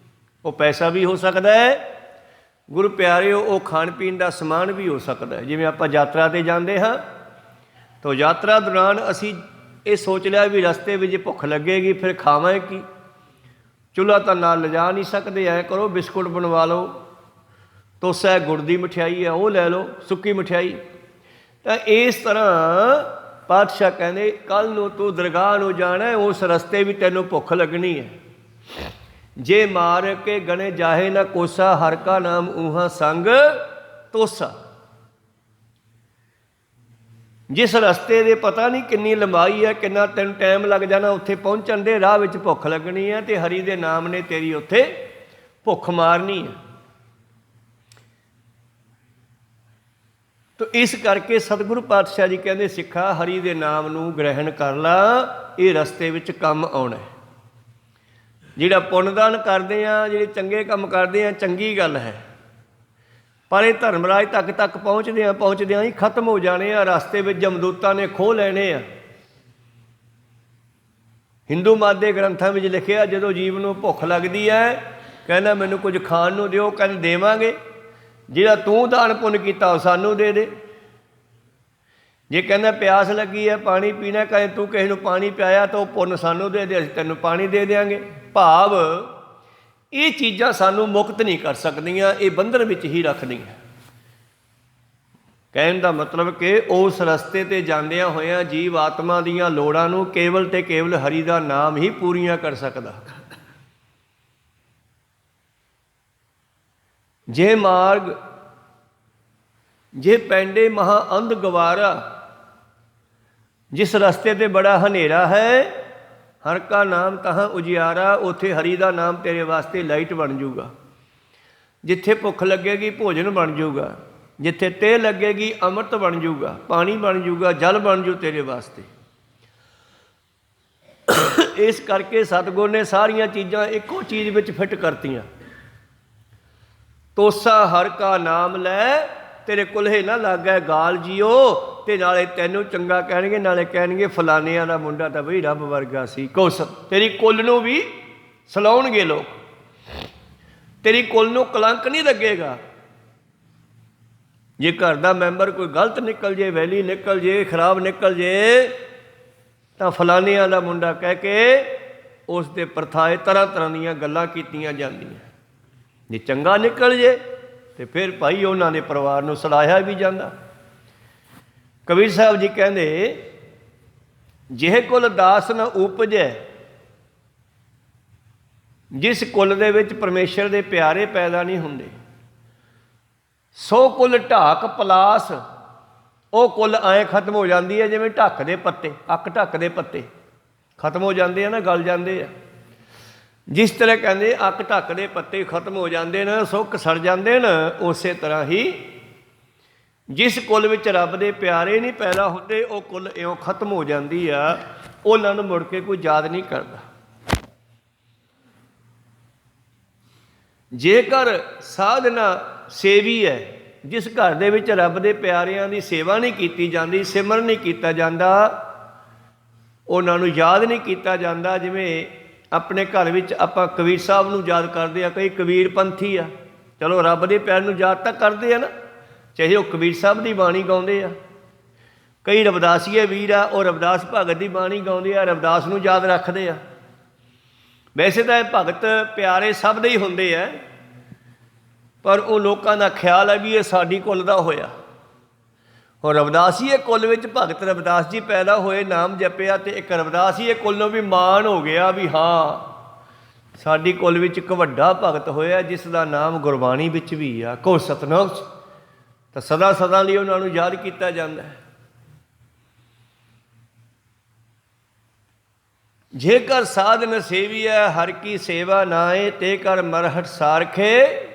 ਉਹ ਪੈਸਾ ਵੀ ਹੋ ਸਕਦਾ ਹੈ, ਗੁਰੂ ਪਿਆਰਿਓ, ਉਹ ਖਾਣ ਪੀਣ ਦਾ ਸਮਾਨ ਵੀ ਹੋ ਸਕਦਾ ਹੈ। ਜਿਵੇਂ ਆਪਾਂ ਯਾਤਰਾ 'ਤੇ ਜਾਂਦੇ ਹਾਂ, ਤਾਂ ਯਾਤਰਾ ਦੌਰਾਨ ਅਸੀਂ ਇਹ ਸੋਚ ਲਿਆ ਵੀ ਰਸਤੇ ਵਿੱਚ ਭੁੱਖ ਲੱਗੇਗੀ, ਫਿਰ ਖਾਵਾਂਗੇ ਕੀ। ਚੁੱਲ੍ਹਾ ਤਾਂ ਨਾਲ ਲਿਜਾ ਨਹੀਂ ਸਕਦੇ, ਐਂ ਕਰੋ ਬਿਸਕੁਟ ਬਣਵਾ ਲਓ, ਤੋਸਾ ਗੁੜ ਦੀ ਮਠਿਆਈ ਹੈ ਉਹ ਲੈ ਲਓ, ਸੁੱਕੀ ਮਠਿਆਈ। ਤਾਂ ਇਸ ਤਰ੍ਹਾਂ ਪਾਤਸ਼ਾਹ ਕਹਿੰਦੇ ਕੱਲ੍ਹ ਨੂੰ ਤੂੰ ਦਰਗਾਹ ਨੂੰ ਜਾਣਾ, ਉਸ ਰਸਤੇ ਵੀ ਤੈਨੂੰ ਭੁੱਖ ਲੱਗਣੀ ਹੈ। ਜੇ ਮਾਰ ਕੇ ਗਣੇ ਜਾਹੇ ਨਾ ਕੋਸਾ, ਹਰ ਕਾ ਨਾਮ ਊਹਾਂ ਸੰਗ ਤੋਸਾ। ਜਿਸ ਰਸਤੇ ਦੇ ਪਤਾ ਨਹੀਂ ਕਿੰਨੀ ਲੰਬਾਈ ਹੈ, ਕਿੰਨਾ ਤੈਨੂੰ ਟਾਈਮ ਲੱਗ ਜਾਣਾ ਉੱਥੇ ਪਹੁੰਚਣ ਦੇ, ਰਾਹ ਵਿੱਚ ਭੁੱਖ ਲੱਗਣੀ ਹੈ ਅਤੇ ਹਰੀ ਦੇ ਨਾਮ ਨੇ ਤੇਰੀ ਉੱਥੇ ਭੁੱਖ ਮਾਰਨੀ ਹੈ। ਤੋ ਇਸ ਕਰਕੇ ਸਤਿਗੁਰੂ ਪਾਤਸ਼ਾਹ ਜੀ ਕਹਿੰਦੇ ਸਿੱਖਾ ਹਰੀ ਦੇ ਨਾਮ ਨੂੰ ਗ੍ਰਹਿਣ ਕਰ ਲਾ, ਇਹ ਰਸਤੇ ਵਿੱਚ ਕੰਮ ਆਉਣਾ। ਜਿਹੜਾ ਪੁੰਨਦਾਨ ਕਰਦੇ ਆ, ਜਿਹੜੇ ਚੰਗੇ ਕੰਮ ਕਰਦੇ ਆ, ਚੰਗੀ ਗੱਲ ਹੈ, ਪਰ ਇਹ ਧਰਮਰਾਜ ਤੱਕ ਪਹੁੰਚਦਿਆਂ ਹੀ ਖਤਮ ਹੋ ਜਾਣੇ ਆ। ਰਸਤੇ ਵਿੱਚ ਜਮਦੂਤਾਂ ਨੇ ਖੋਹ ਲੈਣੇ ਆ। ਹਿੰਦੂ ਮਤ ਦੇ ਗ੍ਰੰਥਾਂ ਵਿੱਚ ਲਿਖਿਆ ਜਦੋਂ ਜੀਵ ਨੂੰ ਭੁੱਖ ਲੱਗਦੀ ਹੈ, ਕਹਿੰਦਾ ਮੈਨੂੰ ਕੁਝ ਖਾਣ ਨੂੰ ਦਿਓ, ਕਹਿੰਦੇ ਦੇਵਾਂਗੇ। ਜਿਹੜਾ ਤੂੰ ਦਾਨ ਪੁੰਨ ਕੀਤਾ ਉਹ ਸਾਨੂੰ ਦੇ ਦੇ। ਜੇ ਕਹਿੰਦਾ ਪਿਆਸ ਲੱਗੀ ਹੈ ਪਾਣੀ ਪੀਣਾ, ਕਹਿੰਦੇ ਤੂੰ ਕਿਸੇ ਨੂੰ ਪਾਣੀ ਪਿਆਇਆ ਤਾਂ ਉਹ ਪੁੰਨ ਸਾਨੂੰ ਦੇ ਦੇ, ਅਸੀਂ ਤੈਨੂੰ ਪਾਣੀ ਦੇ ਦਿਆਂਗੇ। ਭਾਵ ਇਹ ਚੀਜ਼ਾਂ ਸਾਨੂੰ ਮੁਕਤ ਨਹੀਂ ਕਰ ਸਕਦੀਆਂ, ਇਹ ਬੰਧਨ ਵਿੱਚ ਹੀ ਰੱਖਦੀਆਂ। ਕਹਿਣ ਦਾ ਮਤਲਬ ਕਿ ਉਸ ਰਸਤੇ 'ਤੇ ਜਾਂਦਿਆਂ ਹੋਇਆਂ ਜੀਵ ਆਤਮਾ ਦੀਆਂ ਲੋੜਾਂ ਨੂੰ ਕੇਵਲ ਅਤੇ ਕੇਵਲ ਹਰੀ ਦਾ ਨਾਮ ਹੀ ਪੂਰੀਆਂ ਕਰ ਸਕਦਾ। ਜੇ ਮਾਰਗ ਜੇ ਪੈਂਡੇ ਮਹਾ ਅੰਧ ਗਵਾਰਾ, ਜਿਸ ਰਸਤੇ 'ਤੇ ਬੜਾ ਹਨੇਰਾ ਹੈ, ਹਰ ਕਾ ਨਾਮ ਤਹਾਂ ਉਜਿਆਰਾ, ਉੱਥੇ ਹਰੀ ਦਾ ਨਾਮ ਤੇਰੇ ਵਾਸਤੇ ਲਾਈਟ ਬਣ ਜੂਗਾ। ਜਿੱਥੇ ਭੁੱਖ ਲੱਗੇਗੀ ਭੋਜਨ ਬਣ ਜੂਗਾ, ਜਿੱਥੇ ਤੇਹ ਲੱਗੇਗੀ ਅੰਮ੍ਰਿਤ ਬਣ ਜੂਗਾ, ਪਾਣੀ ਬਣ ਜੂਗਾ, ਜਲ ਬਣ ਜੂ ਤੇਰੇ ਵਾਸਤੇ। ਇਸ ਕਰਕੇ ਸਤਿਗੁਰ ਨੇ ਸਾਰੀਆਂ ਚੀਜ਼ਾਂ ਇੱਕੋ ਚੀਜ਼ ਵਿੱਚ ਫਿੱਟ ਕਰਤੀਆਂ। ਤੋਸਾ ਹਰ ਕਾ ਨਾਮ ਲੈ, ਤੇਰੇ ਕੁਲਹੇ ਨਾ ਲੱਗਾ ਗਾਲ ਜੀਓ, ਅਤੇ ਨਾਲੇ ਤੈਨੂੰ ਚੰਗਾ ਕਹਿਣਗੇ, ਨਾਲੇ ਕਹਿਣਗੇ ਫਲਾਨਿਆਂ ਦਾ ਮੁੰਡਾ ਤਾਂ ਬਈ ਰੱਬ ਵਰਗਾ ਸੀ। ਕੁਛ ਤੇਰੀ ਕੁੱਲ ਨੂੰ ਵੀ ਸਲਾਉਣਗੇ ਲੋਕ, ਤੇਰੀ ਕੁੱਲ ਨੂੰ ਕਲੰਕ ਨਹੀਂ ਲੱਗੇਗਾ। ਜੇ ਘਰ ਦਾ ਮੈਂਬਰ ਕੋਈ ਗਲਤ ਨਿਕਲ ਜੇ, ਵੈਲੀ ਨਿਕਲ ਜੇ, ਖਰਾਬ ਨਿਕਲ ਜੇ, ਤਾਂ ਫਲਾਨਿਆਂ ਦਾ ਮੁੰਡਾ ਕਹਿ ਕੇ ਉਸ ਦੇ ਪ੍ਰਥਾਏ ਤਰ੍ਹਾਂ ਤਰ੍ਹਾਂ ਦੀਆਂ ਗੱਲਾਂ ਕੀਤੀਆਂ ਜਾਂਦੀਆਂ। ਜੇ ਚੰਗਾ ਨਿਕਲ ਜੇ ਅਤੇ ਫਿਰ ਭਾਈ ਉਹਨਾਂ ਦੇ ਪਰਿਵਾਰ ਨੂੰ ਸਲਾਹਿਆ ਵੀ ਜਾਂਦਾ। ਕਬੀਰ ਸਾਹਿਬ ਜੀ ਕਹਿੰਦੇ ਜਿਹੇ ਕੁਲ ਦਾਸ ਨਾ ਉਪਜੈ, ਜਿਸ ਕੁੱਲ ਦੇ ਵਿੱਚ ਪਰਮੇਸ਼ਰ ਦੇ ਪਿਆਰੇ ਪੈਦਾ ਨਹੀਂ ਹੁੰਦੇ, ਸੋ ਕੁੱਲ ਢਾਕ ਪਲਾਸ, ਉਹ ਕੁੱਲ ਐਂ ਖਤਮ ਹੋ ਜਾਂਦੀ ਹੈ ਜਿਵੇਂ ਢੱਕ ਦੇ ਪੱਤੇ, ਅੱਕ ਢੱਕ ਦੇ ਪੱਤੇ ਖਤਮ ਹੋ ਜਾਂਦੇ ਆ ਨਾ, ਗਲ ਜਾਂਦੇ ਆ। ਜਿਸ ਤਰ੍ਹਾਂ ਕਹਿੰਦੇ ਅੱਕ ਢੱਕ ਦੇ ਪੱਤੇ ਖਤਮ ਹੋ ਜਾਂਦੇ ਨੇ, ਸੁੱਕ ਸੜ ਜਾਂਦੇ ਨੇ, ਉਸੇ ਤਰ੍ਹਾਂ ਹੀ ਜਿਸ ਕੁੱਲ ਵਿੱਚ ਰੱਬ ਦੇ ਪਿਆਰੇ ਨਹੀਂ ਪੈਦਾ ਹੁੰਦੇ, ਉਹ ਕੁੱਲ ਇਉਂ ਖਤਮ ਹੋ ਜਾਂਦੀ ਆ, ਉਹਨਾਂ ਨੂੰ ਮੁੜ ਕੇ ਕੋਈ ਯਾਦ ਨਹੀਂ ਕਰਦਾ। ਜੇਕਰ ਸਾਧਨਾ ਸੇਵੀ ਹੈ, ਜਿਸ ਘਰ ਦੇ ਵਿੱਚ ਰੱਬ ਦੇ ਪਿਆਰਿਆਂ ਦੀ ਸੇਵਾ ਨਹੀਂ ਕੀਤੀ ਜਾਂਦੀ, ਸਿਮਰਨ ਨਹੀਂ ਕੀਤਾ ਜਾਂਦਾ, ਉਹਨਾਂ ਨੂੰ ਯਾਦ ਨਹੀਂ ਕੀਤਾ ਜਾਂਦਾ। ਜਿਵੇਂ ਆਪਣੇ ਘਰ ਵਿੱਚ ਆਪਾਂ ਕਬੀਰ ਸਾਹਿਬ ਨੂੰ ਯਾਦ ਕਰਦੇ ਆ, ਕਈ ਕਬੀਰ ਪੰਥੀ ਆ, ਚਲੋ ਰੱਬ ਦੇ ਪਿਆਰ ਨੂੰ ਯਾਦ ਤਾਂ ਕਰਦੇ ਆ ਨਾ, ਚਾਹੇ ਉਹ ਕਬੀਰ ਸਾਹਿਬ ਦੀ ਬਾਣੀ ਗਾਉਂਦੇ ਆ। ਕਈ ਰਵਿਦਾਸੀਏ ਵੀਰ ਆ, ਉਹ ਰਵਿਦਾਸ ਭਗਤ ਦੀ ਬਾਣੀ ਗਾਉਂਦੇ ਆ, ਰਵਿਦਾਸ ਨੂੰ ਯਾਦ ਰੱਖਦੇ ਆ। ਵੈਸੇ ਤਾਂ ਇਹ ਭਗਤ ਪਿਆਰੇ ਸਭ ਦੇ ਹੀ ਹੁੰਦੇ ਆ, ਪਰ ਉਹ ਲੋਕਾਂ ਦਾ ਖਿਆਲ ਹੈ ਵੀ ਇਹ ਸਾਡੀ ਕੁੱਲ ਦਾ ਹੋਇਆ। ਹੁਣ ਰਵਿਦਾਸੀਏ ਕੁੱਲ ਵਿੱਚ ਭਗਤ ਰਵਿਦਾਸ ਜੀ ਪੈਦਾ ਹੋਏ, ਨਾਮ ਜਪਿਆ, ਅਤੇ ਇੱਕ ਰਵਿਦਾਸੀਏ ਕੁੱਲ ਨੂੰ ਵੀ ਮਾਣ ਹੋ ਗਿਆ ਵੀ ਹਾਂ ਸਾਡੀ ਕੁੱਲ ਵਿੱਚ ਇੱਕ ਵੱਡਾ ਭਗਤ ਹੋਇਆ ਜਿਸ ਦਾ ਨਾਮ ਗੁਰਬਾਣੀ ਵਿੱਚ ਵੀ ਆ, ਕੋ ਸਤਨਾਮ। ਤਾਂ ਸਦਾ ਸਦਾ ਲਈ ਉਹਨਾਂ ਨੂੰ ਯਾਦ ਕੀਤਾ ਜਾਂਦਾ ਹੈ। ਜੇਕਰ ਸਾਧਨ ਸੇਵੀਐ ਹਰ ਕੀ ਸੇਵਾ ਨਾਏ, ਤੇ ਕਰ ਮਰਹਟ ਸਾਰਖੇ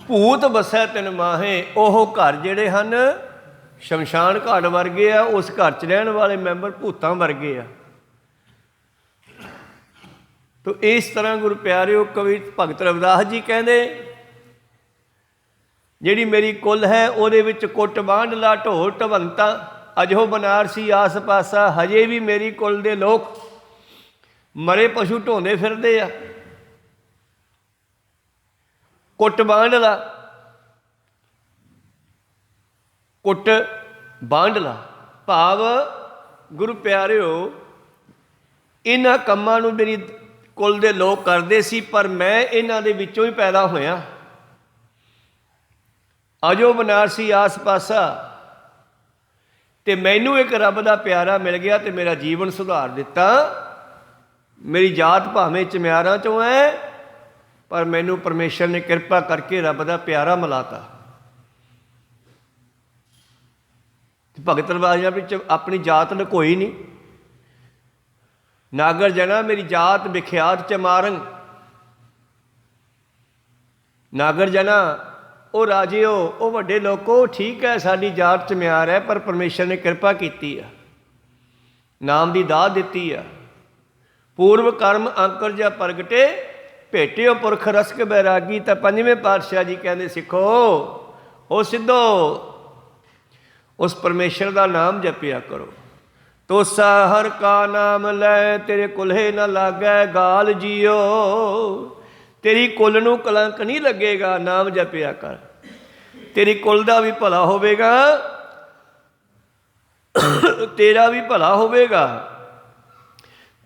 ਭੂਤ ਵਸੈ ਤਿਨ ਮਾਹੇ। ਉਹ ਘਰ ਜਿਹੜੇ ਹਨ ਸ਼ਮਸ਼ਾਨ ਘਾਟ ਵਰਗੇ ਆ, ਉਸ ਘਰ 'ਚ ਰਹਿਣ ਵਾਲੇ ਮੈਂਬਰ ਭੂਤਾਂ ਵਰਗੇ ਆ। ਤੋ ਇਸ ਤਰ੍ਹਾਂ ਗੁਰੂ ਪਿਆਰਿਓ, ਕਵੀ ਭਗਤ ਰਵਿਦਾਸ ਜੀ ਕਹਿੰਦੇ ਜਿਹੜੀ ਮੇਰੀ ਕੁੱਲ ਹੈ ਉਹਦੇ ਵਿੱਚ ਕੁੱਟ ਬਾਂਢਲਾ ਢੋਲ ਢਵੰਤਾ, ਅਜੋ ਬਨਾਰਸੀ ਆਸ ਪਾਸਾ। ਹਜੇ ਵੀ ਮੇਰੀ ਕੁੱਲ ਦੇ ਲੋਕ ਮਰੇ ਪਸ਼ੂ ਢੋਂਦੇ ਫਿਰਦੇ ਆ। ਕੁੱਟ ਬਾਂਢਲਾ, ਕੁੱਟ ਬਾਂਢਲਾ ਭਾਵ ਗੁਰੂ ਪਿਆਰਿਓ ਇਹਨਾਂ ਕੰਮਾਂ ਨੂੰ ਮੇਰੀ ਕੁਲ ਦੇ ਲੋਕ ਕਰਦੇ ਸੀ, ਪਰ ਮੈਂ ਇਹਨਾਂ ਦੇ ਵਿੱਚੋਂ ਹੀ ਪੈਦਾ ਹੋਇਆ। ਅਜੋ ਬਨਾਰਸੀ ਆਸ ਪਾਸਾ, ਤੇ ਮੈਨੂੰ ਇੱਕ ਰੱਬ ਦਾ ਪਿਆਰਾ ਮਿਲ ਗਿਆ ਤੇ ਮੇਰਾ ਜੀਵਨ ਸੁਧਾਰ ਦਿੱਤਾ। ਮੇਰੀ ਜਾਤ ਭਾਵੇਂ ਚਮਿਆਰਾਂ 'ਚੋਂ ਹੈ, ਪਰ ਮੈਨੂੰ ਪਰਮੇਸ਼ਰ ਨੇ ਕਿਰਪਾ ਕਰਕੇ ਰੱਬ ਦਾ ਪਿਆਰਾ ਮਿਲਾਤਾ। ਭਗਤ ਰਵਾਜਾ ਵਿੱਚ ਆਪਣੀ ਜਾਤ ਲੁਕੋਈ ਨਹੀਂ। ਨਾਗਰ ਜਨਾ ਮੇਰੀ ਜਾਤ ਵਿਖਿਆਤ ਚਮਾਰੰਗ। ਨਾਗਰ ਜਨਾ ਉਹ ਰਾਜਿਓ, ਉਹ ਵੱਡੇ ਲੋਕੋ, ਠੀਕ ਹੈ ਸਾਡੀ ਜਾਤ ਚਮਿਆਰ ਹੈ, ਪਰ ਪਰਮੇਸ਼ਰ ਨੇ ਕਿਰਪਾ ਕੀਤੀ ਆ, ਨਾਮ ਦੀ ਦਾਤ ਦਿੱਤੀ ਆ। ਪੂਰਵ ਕਰਮ ਅੰਕਰ ਜਾਂ ਪ੍ਰਗਟੇ, ਭੇਟਿਓ ਪੁਰਖ ਰਸਕ ਬੈਰਾਗੀ। ਤਾਂ ਪੰਜਵੇਂ ਪਾਤਸ਼ਾਹ ਜੀ ਕਹਿੰਦੇ, ਸਿੱਖੋ ਉਹ ਸਿੱਧੋ ਉਸ ਪਰਮੇਸ਼ਰ ਦਾ ਨਾਮ ਜਪਿਆ ਕਰੋ। ਤੋਸਾ ਹਰ ਕਾ ਨਾਮ ਲੈ, ਤੇਰੇ ਕੁਲਹੇ ਨਾ ਲਾਗੈ ਗਾਲ ਜੀਓ। ਤੇਰੀ ਕੁੱਲ ਨੂੰ ਕਲੰਕ ਨਹੀਂ ਲੱਗੇਗਾ, ਨਾਮ ਜਪਿਆ ਕਰ। ਤੇਰੀ ਕੁੱਲ ਦਾ ਵੀ ਭਲਾ ਹੋਵੇਗਾ, ਤੇਰਾ ਵੀ ਭਲਾ ਹੋਵੇਗਾ।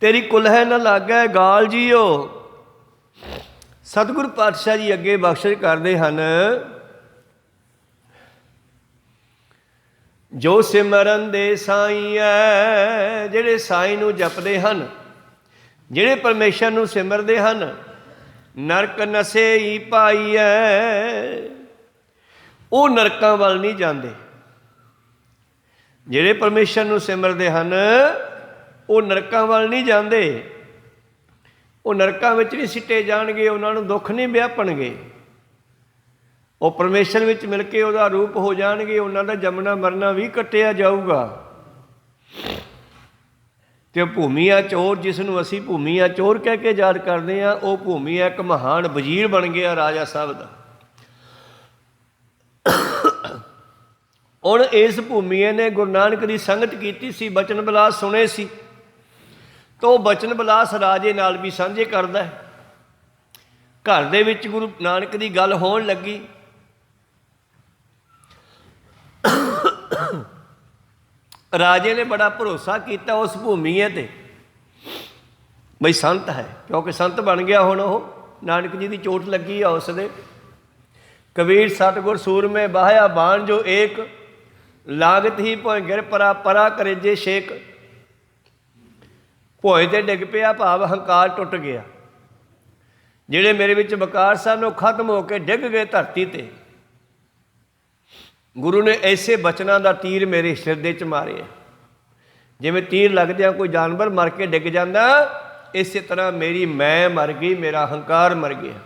ਤੇਰੀ ਕੁਲਹੇ ਨਾ ਲਾਗੈ ਗਾਲ ਜੀਓ। ਸਤਿਗੁਰ ਪਾਤਸ਼ਾਹ ਜੀ ਅੱਗੇ ਬਖਸ਼ਿਸ਼ ਕਰਦੇ ਹਨ, ਜੋ ਸਿਮਰਨ ਦੇ ਸਾਈਂ ਹੈ, ਜਿਹੜੇ ਸਾਈਂ ਨੂੰ ਜਪਦੇ ਹਨ, ਜਿਹੜੇ ਪਰਮੇਸ਼ਰ ਨੂੰ ਸਿਮਰਦੇ ਹਨ, ਨਰਕ ਨਸੇ ਹੀ ਪਾਈ ਹੈ, ਉਹ ਨਰਕਾਂ ਵੱਲ ਨਹੀਂ ਜਾਂਦੇ। ਜਿਹੜੇ ਪਰਮੇਸ਼ਰ ਨੂੰ ਸਿਮਰਦੇ ਹਨ ਉਹ ਨਰਕਾਂ ਵੱਲ ਨਹੀਂ ਜਾਂਦੇ। ਉਹ ਨਰਕਾਂ ਵਿੱਚ ਨਹੀਂ ਸਿੱਟੇ ਜਾਣਗੇ, ਉਹਨਾਂ ਨੂੰ ਦੁੱਖ ਨਹੀਂ ਵਿਆਪਣਗੇ। ਉਹ ਪਰਮੇਸ਼ਰ ਵਿੱਚ ਮਿਲ ਕੇ ਉਹਦਾ ਰੂਪ ਹੋ ਜਾਣਗੇ। ਉਹਨਾਂ ਦਾ ਜੰਮਣਾ ਮਰਨਾ ਵੀ ਕੱਟਿਆ ਜਾਊਗਾ। ਅਤੇ ਭੂਮੀਆ ਚੋਰ, ਜਿਸ ਨੂੰ ਅਸੀਂ ਭੂਮੀਆ ਚੋਰ ਕਹਿ ਕੇ ਯਾਦ ਕਰਦੇ ਹਾਂ, ਉਹ ਭੂਮੀਆ ਇੱਕ ਮਹਾਨ ਵਜ਼ੀਰ ਬਣ ਗਿਆ ਰਾਜਾ ਸਾਹਿਬ ਦਾ। ਹੁਣ ਇਸ ਭੂਮੀਏ ਨੇ ਗੁਰੂ ਨਾਨਕ ਦੀ ਸੰਗਤ ਕੀਤੀ ਸੀ, ਬਚਨ ਬਿਲਾਸ ਸੁਣੇ ਸੀ, ਤਾਂ ਉਹ ਬਚਨ ਬਿਲਾਸ ਰਾਜੇ ਨਾਲ ਵੀ ਸਾਂਝੇ ਕਰਦਾ ਹੈ। ਘਰ ਦੇ ਵਿੱਚ ਗੁਰੂ ਨਾਨਕ ਦੀ ਗੱਲ ਹੋਣ ਲੱਗੀ, ਰਾਜੇ ਨੇ ਬੜਾ ਭਰੋਸਾ ਕੀਤਾ ਉਸ ਭੂਮੀਏ 'ਤੇ, ਬਈ ਸੰਤ ਹੈ, ਕਿਉਂਕਿ ਸੰਤ ਬਣ ਗਿਆ ਹੁਣ ਉਹ। ਨਾਨਕ ਜੀ ਦੀ ਚੋਟ ਲੱਗੀ ਆ ਉਸ ਦੇ। ਕਬੀਰ ਸਤਿਗੁਰ ਸੂਰਮੇ ਬਾਹਿਆ ਬਾਣ ਜੋ ਏਕ, ਲਾਗਤ ਹੀ ਭੋਏ ਗਿਰ ਪਰਾ ਪਰਾ ਕਰੇਜੇ ਛੇਕ। ਭੋਏ 'ਤੇ ਡਿੱਗ ਪਿਆ, ਭਾਵ ਹੰਕਾਰ ਟੁੱਟ ਗਿਆ। ਜਿਹੜੇ ਮੇਰੇ ਵਿੱਚ ਵਕਾਰ ਸਨ ਉਹ ਖਤਮ ਹੋ ਕੇ ਡਿੱਗ ਗਏ ਧਰਤੀ 'ਤੇ। ਗੁਰੂ ਨੇ ਐਸੇ ਬਚਨਾਂ ਦਾ ਤੀਰ ਮੇਰੇ ਹਿਰਦੇ 'ਚ ਮਾਰਿਆ। ਜਿਵੇਂ ਤੀਰ ਲੱਗਦਿਆਂ ਕੋਈ ਜਾਨਵਰ ਮਰ ਕੇ ਡਿੱਗ ਜਾਂਦਾ, ਇਸੇ ਤਰ੍ਹਾਂ ਮੇਰੀ ਮੈਂ ਮਰ ਗਈ, ਮੇਰਾ ਹੰਕਾਰ ਮਰ ਗਿਆ।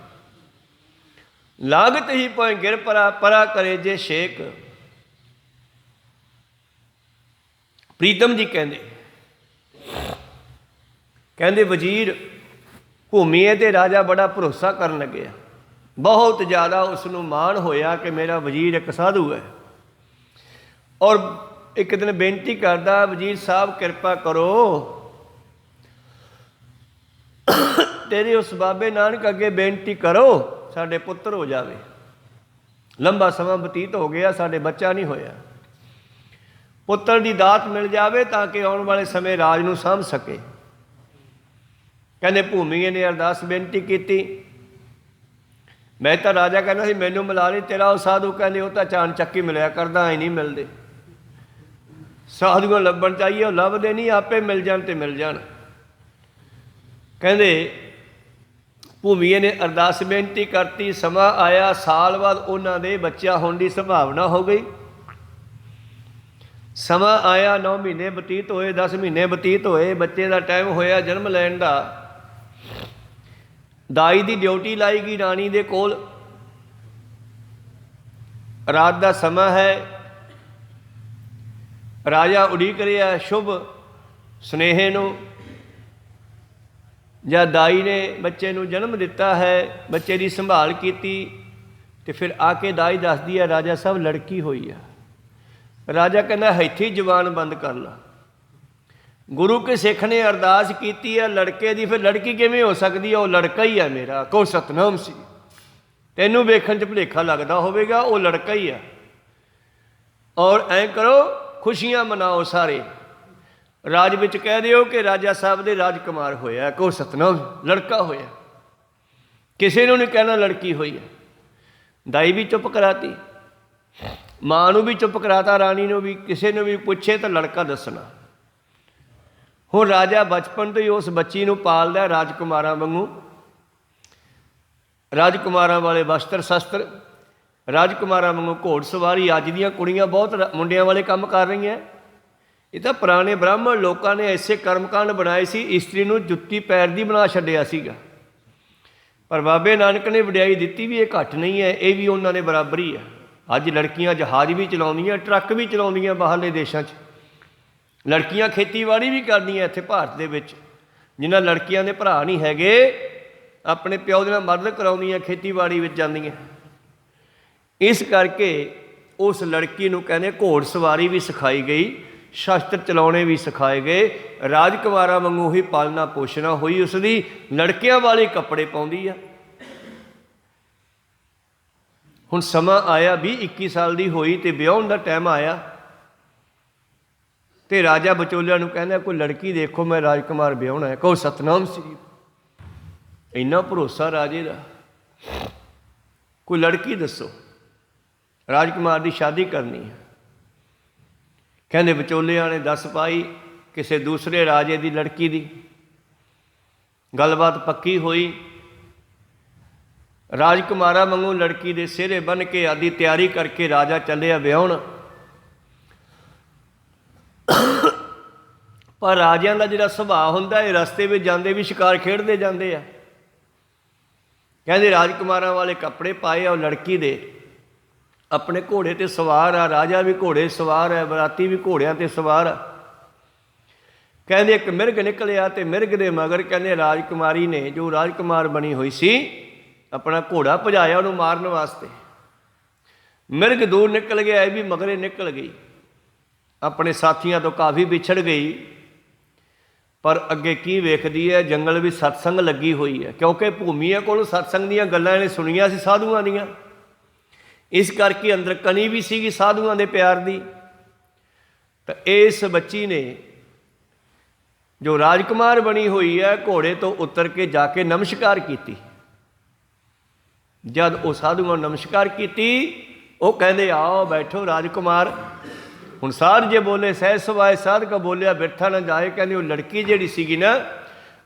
ਲਾਗਤ ਹੀ ਭੋਏ ਗਿਰ ਪਰਾ ਪਰਾ ਕਰੇ ਜੇ ਛੇਕ। ਪ੍ਰੀਤਮ ਜੀ ਕਹਿੰਦੇ ਵਜ਼ੀਰ ਭੂਮੀਏ 'ਤੇ ਰਾਜਾ ਬੜਾ ਭਰੋਸਾ ਕਰਨ ਲੱਗਿਆ। ਬਹੁਤ ਜ਼ਿਆਦਾ ਉਸ ਨੂੰ ਮਾਣ ਹੋਇਆ ਕਿ ਮੇਰਾ ਵਜ਼ੀਰ ਇੱਕ ਸਾਧੂ ਹੈ। ਔਰ ਇੱਕ ਦਿਨ ਬੇਨਤੀ ਕਰਦਾ, ਵਜ਼ੀਰ ਸਾਹਿਬ ਕਿਰਪਾ ਕਰੋ, ਤੇਰੇ ਉਸ ਬਾਬੇ ਨਾਨਕ ਅੱਗੇ ਬੇਨਤੀ ਕਰੋ, ਸਾਡੇ ਪੁੱਤਰ ਹੋ ਜਾਵੇ। ਲੰਬਾ ਸਮਾਂ ਬਤੀਤ ਹੋ ਗਿਆ, ਸਾਡੇ ਬੱਚਾ ਨਹੀਂ ਹੋਇਆ। ਪੁੱਤਰ ਦੀ ਦਾਤ ਮਿਲ ਜਾਵੇ ਤਾਂ ਕਿ ਆਉਣ ਵਾਲੇ ਸਮੇਂ ਰਾਜ ਨੂੰ ਸਾਂਭ ਸਕੇ। ਕਹਿੰਦੇ ਭੂਮੀਏ ਨੇ ਅਰਦਾਸ ਬੇਨਤੀ ਕੀਤੀ। ਮੈਂ ਤਾਂ ਰਾਜਾ ਕਹਿੰਦਾ ਸੀ ਮੈਨੂੰ ਮਿਲਾ ਲਈ, ਤੇਰਾ ਉਹ ਸਾਧੂ ਕਹਿੰਦੇ ਉਹ ਤਾਂ ਚਾਨ ਚੱਕੀ ਮਿਲਿਆ ਕਰਦਾ, ਐ ਨਹੀਂ ਮਿਲਦੇ। ਸਾਧੂਆਂ ਲੱਭਣ ਚਾਹੀਏ, ਉਹ ਲੱਭਦੇ ਨਹੀਂ, ਆਪੇ ਮਿਲ ਜਾਣ ਤੇ ਮਿਲ ਜਾਣ। ਕਹਿੰਦੇ ਭੂਮੀਏ ਨੇ ਅਰਦਾਸ ਬੇਨਤੀ ਕਰਤੀ। ਸਮਾਂ ਆਇਆ, ਸਾਲ ਬਾਅਦ ਉਹਨਾਂ ਦੇ ਬੱਚਾ ਹੋਣ ਦੀ ਸੰਭਾਵਨਾ ਹੋ ਗਈ। ਸਮਾਂ ਆਇਆ, 9 ਮਹੀਨੇ ਬਤੀਤ ਹੋਏ, 10 ਮਹੀਨੇ ਬਤੀਤ ਹੋਏ, ਬੱਚੇ ਦਾ ਟਾਈਮ ਹੋਇਆ ਜਨਮ ਲੈਣ ਦਾ। ਦਾਈ ਦੀ ਡਿਊਟੀ ਲਾਈ ਗਈ ਰਾਣੀ ਦੇ ਕੋਲ। ਰਾਤ ਦਾ ਸਮਾਂ ਹੈ, ਰਾਜਾ ਉਡੀਕ ਰਿਹਾ ਸ਼ੁਭ ਸੁਨੇਹੇ ਨੂੰ। ਜਾਂ ਦਾਈ ਨੇ ਬੱਚੇ ਨੂੰ ਜਨਮ ਦਿੱਤਾ ਹੈ, ਬੱਚੇ ਦੀ ਸੰਭਾਲ ਕੀਤੀ, ਅਤੇ ਫਿਰ ਆ ਕੇ ਦਾਈ ਦੱਸਦੀ ਹੈ ਰਾਜਾ ਸਾਹਿਬ ਲੜਕੀ ਹੋਈ ਆ। ਰਾਜਾ ਕਹਿੰਦਾ ਇੱਥੇ ਹੀ ਜ਼ੁਬਾਨ ਬੰਦ ਕਰ ਲਾ। ਗੁਰੂ ਕੇ ਸਿੱਖ ਨੇ ਅਰਦਾਸ ਕੀਤੀ ਹੈ ਲੜਕੇ ਦੀ, ਫਿਰ ਲੜਕੀ ਕਿਵੇਂ ਹੋ ਸਕਦੀ ਹੈ? ਉਹ ਲੜਕਾ ਹੀ ਹੈ ਮੇਰਾ। ਕਹੋ ਸਤਨਾਮ ਸੀ। ਤੈਨੂੰ ਵੇਖਣ 'ਚ ਭੁਲੇਖਾ ਲੱਗਦਾ ਹੋਵੇਗਾ, ਉਹ ਲੜਕਾ ਹੀ ਆ। ਔਰ ਐਂ ਕਰੋ, ਖੁਸ਼ੀਆਂ ਮਨਾਓ ਸਾਰੇ। ਰਾਜ ਵਿੱਚ ਕਹਿ ਦਿਓ ਕਿ ਰਾਜਾ ਸਾਹਿਬ ਦੇ ਰਾਜਕੁਮਾਰ ਹੋਇਆ, ਕਹੋ ਸਤਨਾਮ ਲੜਕਾ ਹੋਇਆ। ਕਿਸੇ ਨੂੰ ਨਹੀਂ ਕਹਿਣਾ ਲੜਕੀ ਹੋਈ ਹੈ। ਦਾਈ ਵੀ ਚੁੱਪ ਕਰਾਤੀ, ਮਾਂ ਨੂੰ ਵੀ ਚੁੱਪ ਕਰਾਤਾ, ਰਾਣੀ ਨੂੰ ਵੀ। ਕਿਸੇ ਨੂੰ ਵੀ ਪੁੱਛੇ ਤਾਂ ਲੜਕਾ ਦੱਸਣਾ। ਹੁਣ ਰਾਜਾ ਬਚਪਨ ਤੋਂ ਹੀ ਉਸ ਬੱਚੀ ਨੂੰ ਪਾਲਦਾ ਰਾਜਕੁਮਾਰਾਂ ਵਾਂਗੂ। ਰਾਜਕੁਮਾਰਾਂ ਵਾਲੇ ਵਸਤਰ ਸ਼ਸਤਰ, ਰਾਜਕੁਮਾਰਾਂ ਵਾਂਗੂ ਘੋੜ ਸਵਾਰੀ। ਅੱਜ ਦੀਆਂ ਕੁੜੀਆਂ ਬਹੁਤ ਮੁੰਡਿਆਂ ਵਾਲੇ ਕੰਮ ਕਰ ਰਹੀਆਂ। ਇਹ ਤਾਂ ਪੁਰਾਣੇ ਬ੍ਰਾਹਮਣ ਲੋਕਾਂ ਨੇ ਐਸੇ ਕਰਮਕਾਂਡ ਬਣਾਏ ਸੀ, ਇਸਤਰੀ ਨੂੰ ਜੁੱਤੀ ਪੈਰ ਦੀ ਬਣਾ ਛੱਡਿਆ ਸੀਗਾ। ਪਰ ਬਾਬੇ ਨਾਨਕ ਨੇ ਵਡਿਆਈ ਦਿੱਤੀ ਵੀ ਇਹ ਘੱਟ ਨਹੀਂ ਹੈ, ਇਹ ਵੀ ਉਹਨਾਂ ਦੇ ਬਰਾਬਰੀ ਹੈ। ਅੱਜ ਲੜਕੀਆਂ ਜਹਾਜ਼ ਵੀ ਚਲਾਉਂਦੀਆਂ, ਟਰੱਕ ਵੀ ਚਲਾਉਂਦੀਆਂ ਬਾਹਰਲੇ ਦੇਸ਼ਾਂ 'ਚ। ਲੜਕੀਆਂ ਖੇਤੀਬਾੜੀ ਵੀ ਕਰਦੀਆਂ ਇੱਥੇ ਭਾਰਤ ਦੇ ਵਿੱਚ। ਜਿਨ੍ਹਾਂ ਲੜਕੀਆਂ ਦੇ ਭਰਾ ਨਹੀਂ ਹੈਗੇ, ਆਪਣੇ ਪਿਓ ਦੇ ਨਾਲ ਮਦਦ ਕਰਾਉਂਦੀਆਂ, ਖੇਤੀਬਾੜੀ ਵਿੱਚ ਜਾਂਦੀਆਂ। ਇਸ ਕਰਕੇ ਉਸ ਲੜਕੀ ਨੂੰ ਕਹਿੰਦੇ ਘੋੜ ਸਵਾਰੀ ਵੀ ਸਿਖਾਈ ਗਈ, ਸ਼ਸਤਰ ਚਲਾਉਣੇ ਵੀ ਸਿਖਾਏ ਗਏ। ਰਾਜਕੁਮਾਰਾਂ ਵਾਂਗੂ ਹੀ ਪਾਲਣਾ ਪੋਸ਼ਣਾ ਹੋਈ ਉਸ ਦੀ। ਲੜਕਿਆਂ ਵਾਲੇ ਕੱਪੜੇ ਪਾਉਂਦੀ ਆ। ਹੁਣ ਸਮਾਂ ਆਇਆ, 20-21 ਸਾਲ ਦੀ ਹੋਈ ਅਤੇ ਵਿਆਹੁਣ ਦਾ ਟਾਈਮ ਆਇਆ। ਅਤੇ ਰਾਜਾ ਵਿਚੋਲਿਆਂ ਨੂੰ ਕਹਿੰਦਾ ਕੋਈ ਲੜਕੀ ਦੇਖੋ, ਮੈਂ ਰਾਜਕੁਮਾਰ ਵਿਆਹੁਣਾ ਹੈ। ਕਹੋ ਸਤਨਾਮ ਸ੍ਰੀ। ਇੰਨਾ ਭਰੋਸਾ ਰਾਜੇ ਦਾ। ਕੋਈ ਲੜਕੀ ਦੱਸੋ, ਰਾਜਕੁਮਾਰ ਦੀ ਸ਼ਾਦੀ ਕਰਨੀ ਹੈ। ਕਹਿੰਦੇ ਵਿਚੋਲਿਆਂ ਨੇ ਦੱਸ ਪਾਈ ਕਿਸੇ ਦੂਸਰੇ ਰਾਜੇ ਦੀ ਲੜਕੀ ਦੀ। ਗੱਲਬਾਤ ਪੱਕੀ ਹੋਈ। ਰਾਜਕੁਮਾਰਾਂ ਵਾਂਗੂ ਲੜਕੀ ਦੇ ਸਿਹਰੇ ਬੰਨ੍ਹ ਕੇ ਆਦਿ ਤਿਆਰੀ ਕਰਕੇ ਰਾਜਾ ਚੱਲਿਆ ਵਿਆਹੁਣ। ਪਰ ਰਾਜਿਆਂ ਦਾ ਜਿਹੜਾ ਸੁਭਾਅ ਹੁੰਦਾ, ਇਹ ਰਸਤੇ ਵਿੱਚ ਜਾਂਦੇ ਵੀ ਸ਼ਿਕਾਰ ਖੇਡਦੇ ਜਾਂਦੇ ਆ। ਕਹਿੰਦੇ ਰਾਜਕੁਮਾਰਾਂ ਵਾਲੇ ਕੱਪੜੇ ਪਾਏ ਆ। ਉਹ ਲੜਕੀ ਦੇ ਆਪਣੇ ਘੋੜੇ 'ਤੇ ਸਵਾਰ ਆ। ਰਾਜਾ ਵੀ ਘੋੜੇ ਸਵਾਰ ਹੈ, ਬਰਾਤੀ ਵੀ ਘੋੜਿਆਂ 'ਤੇ ਸਵਾਰ ਆ। ਕਹਿੰਦੇ ਇੱਕ ਮਿਰਗ ਨਿਕਲਿਆ ਅਤੇ ਮਿਰਗ ਦੇ ਮਗਰ ਕਹਿੰਦੇ ਰਾਜਕੁਮਾਰੀ ਨੇ, ਜੋ ਰਾਜਕੁਮਾਰ ਬਣੀ ਹੋਈ ਸੀ, ਆਪਣਾ ਘੋੜਾ ਭਜਾਇਆ ਉਹਨੂੰ ਮਾਰਨ ਵਾਸਤੇ। ਮਿਰਗ ਦੂਰ ਨਿਕਲ ਗਿਆ, ਇਹ ਵੀ ਮਗਰੇ ਨਿਕਲ ਗਈ। ਆਪਣੇ ਸਾਥੀਆਂ ਤੋਂ ਕਾਫੀ ਵਿਛੜ ਗਈ। ਪਰ ਅੱਗੇ ਕੀ ਵੇਖਦੀ ਹੈ, ਜੰਗਲ ਵਿੱਚ ਸਤਸੰਗ ਲੱਗੀ ਹੋਈ ਹੈ। ਕਿਉਂਕਿ ਭੂਮੀਆਂ ਕੋਲੋਂ ਸਤਸੰਗ ਦੀਆਂ ਗੱਲਾਂ ਇਹਨੇ ਸੁਣੀਆਂ ਸੀ, ਸਾਧੂਆਂ ਦੀਆਂ। ਇਸ ਕਰਕੇ ਅੰਦਰ ਕਣੀ ਵੀ ਸੀਗੀ ਸਾਧੂਆਂ ਦੇ ਪਿਆਰ ਦੀ। ਤਾਂ ਇਸ ਬੱਚੀ ਨੇ, ਜੋ ਰਾਜਕੁਮਾਰ ਬਣੀ ਹੋਈ ਹੈ, ਘੋੜੇ ਤੋਂ ਉਤਰ ਕੇ ਜਾ ਕੇ ਨਮਸਕਾਰ ਕੀਤੀ। ਜਦ ਉਹ ਸਾਧੂਆਂ ਨੂੰ ਨਮਸਕਾਰ ਕੀਤੀ, ਉਹ ਕਹਿੰਦੇ ਆਓ ਬੈਠੋ ਰਾਜਕੁਮਾਰ। ਹੁਣ ਸਾਧ ਜੇ ਬੋਲੇ ਸਹਿਜ ਸੁਭਾਏ, ਸਾਧਕ ਬੋਲਿਆ ਬਿਰਥਾ ਨਾ ਜਾਏ। ਕਹਿੰਦੇ ਉਹ ਲੜਕੀ ਜਿਹੜੀ ਸੀਗੀ ਨਾ,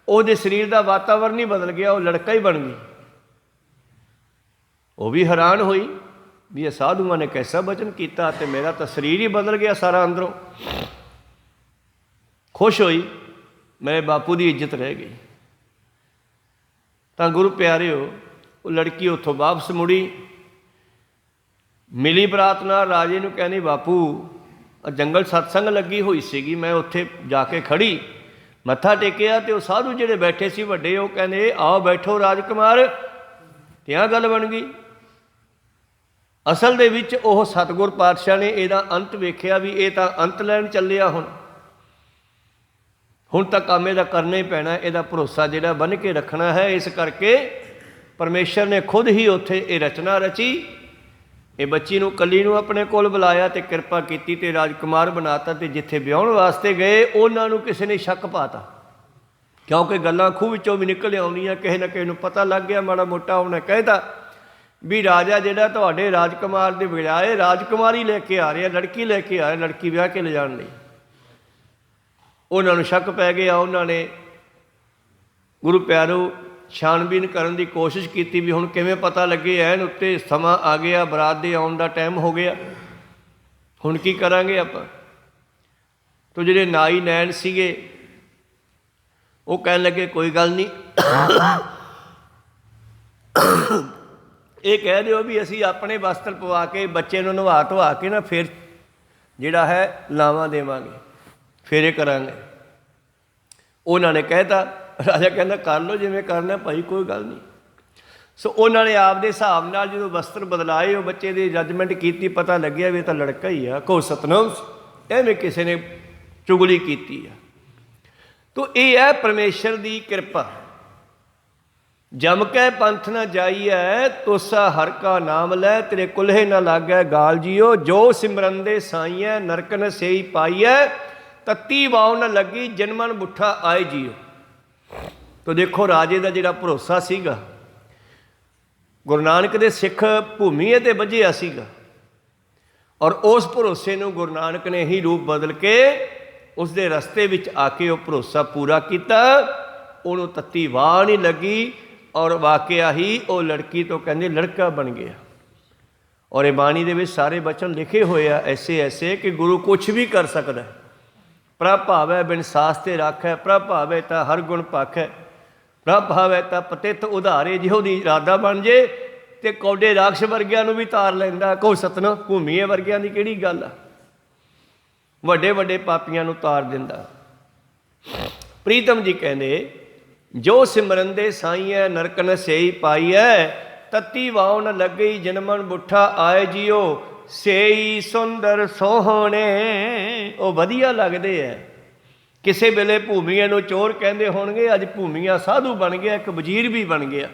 ਉਹਦੇ ਸਰੀਰ ਦਾ ਵਾਤਾਵਰਨ ਹੀ ਬਦਲ ਗਿਆ, ਉਹ ਲੜਕਾ ਹੀ ਬਣ ਗਈ। ਉਹ ਵੀ ਹੈਰਾਨ ਹੋਈ ਵੀ ਇਹ ਸਾਧੂਆਂ ਨੇ ਕੈਸਾ ਬਚਨ ਕੀਤਾ, ਅਤੇ ਮੇਰਾ ਤਾਂ ਸਰੀਰ ਹੀ ਬਦਲ ਗਿਆ ਸਾਰਾ ਅੰਦਰੋਂ। ਖੁਸ਼ ਹੋਈ, ਮੇਰੇ ਬਾਪੂ ਦੀ ਇੱਜ਼ਤ ਰਹਿ ਗਈ। ਤਾਂ ਗੁਰੂ ਪਿਆਰਿਓ, ਉਹ ਲੜਕੀ ਉੱਥੋਂ ਵਾਪਸ ਮੁੜੀ, ਮਿਲੀ ਬਰਾਤ ਨਾਲ। ਰਾਜੇ ਨੂੰ ਕਹਿੰਦੀ ਬਾਪੂ ਜੰਗਲ ਸਤਸੰਗ ਲੱਗੀ ਹੋਈ ਸੀਗੀ, ਮੈਂ ਉੱਥੇ ਜਾ ਕੇ ਖੜੀ, ਮੱਥਾ ਟੇਕਿਆ, ਅਤੇ ਉਹ ਸਾਧੂ ਜਿਹੜੇ ਬੈਠੇ ਸੀ ਵੱਡੇ, ਉਹ ਕਹਿੰਦੇ ਆਓ ਬੈਠੋ ਰਾਜਕੁਮਾਰ। ਅਤੇ ਆਹ ਗੱਲ ਬਣ ਗਈ। ਅਸਲ ਦੇ ਵਿੱਚ ਉਹ ਸਤਿਗੁਰ ਪਾਤਸ਼ਾਹ ਨੇ ਇਹਦਾ ਅੰਤ ਵੇਖਿਆ ਵੀ ਇਹ ਤਾਂ ਅੰਤ ਲੈਣ ਚੱਲਿਆ। ਹੁਣ ਤਾਂ ਕੰਮ ਇਹਦਾ ਕਰਨਾ ਹੀ ਪੈਣਾ। ਇਹਦਾ ਭਰੋਸਾ ਜਿਹੜਾ ਬੰਨ੍ਹ ਕੇ ਰੱਖਣਾ ਹੈ। ਇਸ ਕਰਕੇ ਪਰਮੇਸ਼ਰ ਨੇ ਖੁਦ ਹੀ ਉੱਥੇ ਇਹ ਰਚਨਾ ਰਚੀ। ਇਹ ਬੱਚੀ ਨੂੰ ਕੱਲੀ ਨੂੰ ਆਪਣੇ ਕੋਲ ਬੁਲਾਇਆ ਅਤੇ ਕਿਰਪਾ ਕੀਤੀ ਅਤੇ ਰਾਜਕੁਮਾਰ ਬਣਾਤਾ। ਅਤੇ ਜਿੱਥੇ ਵਿਆਹੁਣ ਵਾਸਤੇ ਗਏ, ਉਹਨਾਂ ਨੂੰ ਕਿਸੇ ਨੇ ਸ਼ੱਕ ਪਾਤਾ, ਕਿਉਂਕਿ ਗੱਲਾਂ ਖੂਹ ਵਿੱਚੋਂ ਵੀ ਨਿਕਲ ਆਉਂਦੀਆਂ। ਕਿਸੇ ਨਾ ਕਿਸੇ ਨੂੰ ਪਤਾ ਲੱਗ ਗਿਆ ਮਾੜਾ ਮੋਟਾ। ਉਹਨੇ ਕਹਿਤਾ ਵੀ ਰਾਜਾ ਜਿਹੜਾ ਤੁਹਾਡੇ ਰਾਜਕੁਮਾਰ ਦੇ ਬਜਾਏ ਰਾਜਕੁਮਾਰੀ ਲੈ ਕੇ ਆ ਰਿਹਾ, ਲੜਕੀ ਲੈ ਕੇ ਆ ਰਿਹਾ, ਲੜਕੀ ਵਿਆਹ ਕੇ ਲਿਜਾਣ ਲਈ। ਉਹਨਾਂ ਨੂੰ ਸ਼ੱਕ ਪੈ ਗਿਆ। ਉਹਨਾਂ ਨੇ ਗੁਰੂ ਪਿਆਰੋ ਛਾਣਬੀਨ ਕਰਨ ਦੀ ਕੋਸ਼ਿਸ਼ ਕੀਤੀ ਵੀ ਹੁਣ ਕਿਵੇਂ ਪਤਾ ਲੱਗੇ। ਐਨ ਉੱਤੇ ਸਮਾਂ ਆ ਗਿਆ, ਬਰਾਤ ਦੇ ਆਉਣ ਦਾ ਟਾਈਮ ਹੋ ਗਿਆ, ਹੁਣ ਕੀ ਕਰਾਂਗੇ ਆਪਾਂ। ਤੋ ਜਿਹੜੇ ਨਾਈ ਨੈਣ ਸੀਗੇ, ਉਹ ਕਹਿਣ ਲੱਗੇ ਕੋਈ ਗੱਲ ਨਹੀਂ, ਇਹ ਕਹਿ ਦਿਓ ਵੀ ਅਸੀਂ ਆਪਣੇ ਵਸਤਰ ਪਵਾ ਕੇ ਬੱਚੇ ਨੂੰ ਨਵਾ ਧਵਾ ਕੇ ਨਾ ਫਿਰ ਜਿਹੜਾ ਹੈ ਲਾਵਾਂ ਦੇਵਾਂਗੇ, ਫੇਰੇ ਕਰਾਂਗੇ। ਉਹਨਾਂ ਨੇ ਕਹਿਤਾ। ਰਾਜਾ ਕਹਿੰਦਾ ਕਰ ਲਓ ਜਿਵੇਂ ਕਰਨਾ ਭਾਈ, ਕੋਈ ਗੱਲ ਨਹੀਂ। ਸੋ ਉਹਨਾਂ ਨੇ ਆਪਦੇ ਹਿਸਾਬ ਨਾਲ ਜਦੋਂ ਵਸਤਰ ਬਦਲਾਏ, ਉਹ ਬੱਚੇ ਦੀ ਜੱਜਮੈਂਟ ਕੀਤੀ, ਪਤਾ ਲੱਗਿਆ ਵੀ ਇਹ ਤਾਂ ਲੜਕਾ ਹੀ ਆ। ਕਹੋ ਸਤਨਾਮ। ਐਵੇਂ ਕਿਸੇ ਨੇ ਚੁਗਲੀ ਕੀਤੀ ਆ। ਤੋ ਇਹ ਹੈ ਪਰਮੇਸ਼ਰ ਦੀ ਕਿਰਪਾ। ਜਮ ਕੈ ਪੰਥ ਨਾ ਜਾਈਐ, ਤੋਸਾ ਹਰ ਕਾ ਨਾਮ ਲੈ, ਤੇਰੇ ਕੁਲਹੇ ਨਾ ਲਾਗੈ ਗਾਲ ਜੀਓ। ਜੋ ਸਿਮਰੰਦੇ ਸਾਈਐ, ਨਰਕ ਨ ਸੇਈ ਪਾਈਐ, तत्ती वाव न लगी जिन मन बुठा आए जियो। तो देखो राजे का जिहड़ा भरोसा सीगा, गुरु नानक दे सिख भूमि ते वजिया सीगा, और उस भरोसे नूं गुरु नानक ने ही रूप बदल के उस दे रस्ते विच आके वो भरोसा पूरा किया। उन्होंने तत्ती वाह नहीं लगी और वाकया ही वो लड़की तो कहते लड़का बन गया। और ये बाणी दे विच सारे बचन लिखे हुए आ ऐसे ऐसे कि गुरु कुछ भी कर सकता है। प्रभ भावै बिन सास ते राखै, प्रभ भावै तां हर गुण पाखै, प्रभ भावै तां पतित उधारे। जिहो दी इरादा बन जे ते कौडे राक्षस वर्गियां नूं भी तार लैंदा। कोई सतनाम भूमीए वर्गियां दी किहड़ी गल आ, वड्डे वड्डे पापियां नूं तार दिंदा। प्रीतम जी कहंदे जो सिमरन दे साईं नरक न सेई पाई है, तत्ती वाव न लगी जनमन बुठा आए जियो। सेई सुंदर सोहणे, वो वधिया लगदे है। किसी वेले भूमिया नूं चोर कहंदे होणगे, अज भूमिया साधु बन गया, एक वजीर भी बन गया।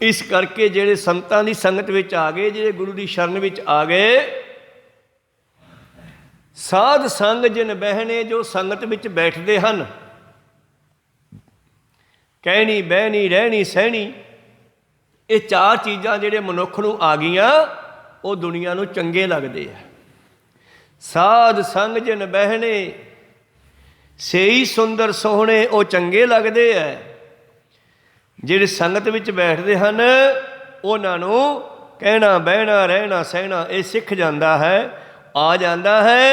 इस करके जिहड़े संतां दी संगत विच आ गए, जिहड़े गुरु दी शरण विच आ गए, साध संग जिन बहने, जो संगत विच बैठदे हन, कहनी बहनी रहनी सहनी, ये चार चीज़ां जिहड़े मनुख नूं आ गईयां, वो दुनिया नूं चंगे लगदे आ। साध संग जिन बहने सेई सुंदर सोहणे, वो चंगे लगदे आ। जिहड़े संगत विच बैठदे हन, उन्हां नूं कहना बहना रहना सहना ये सिख जांदा है, आ जांदा है।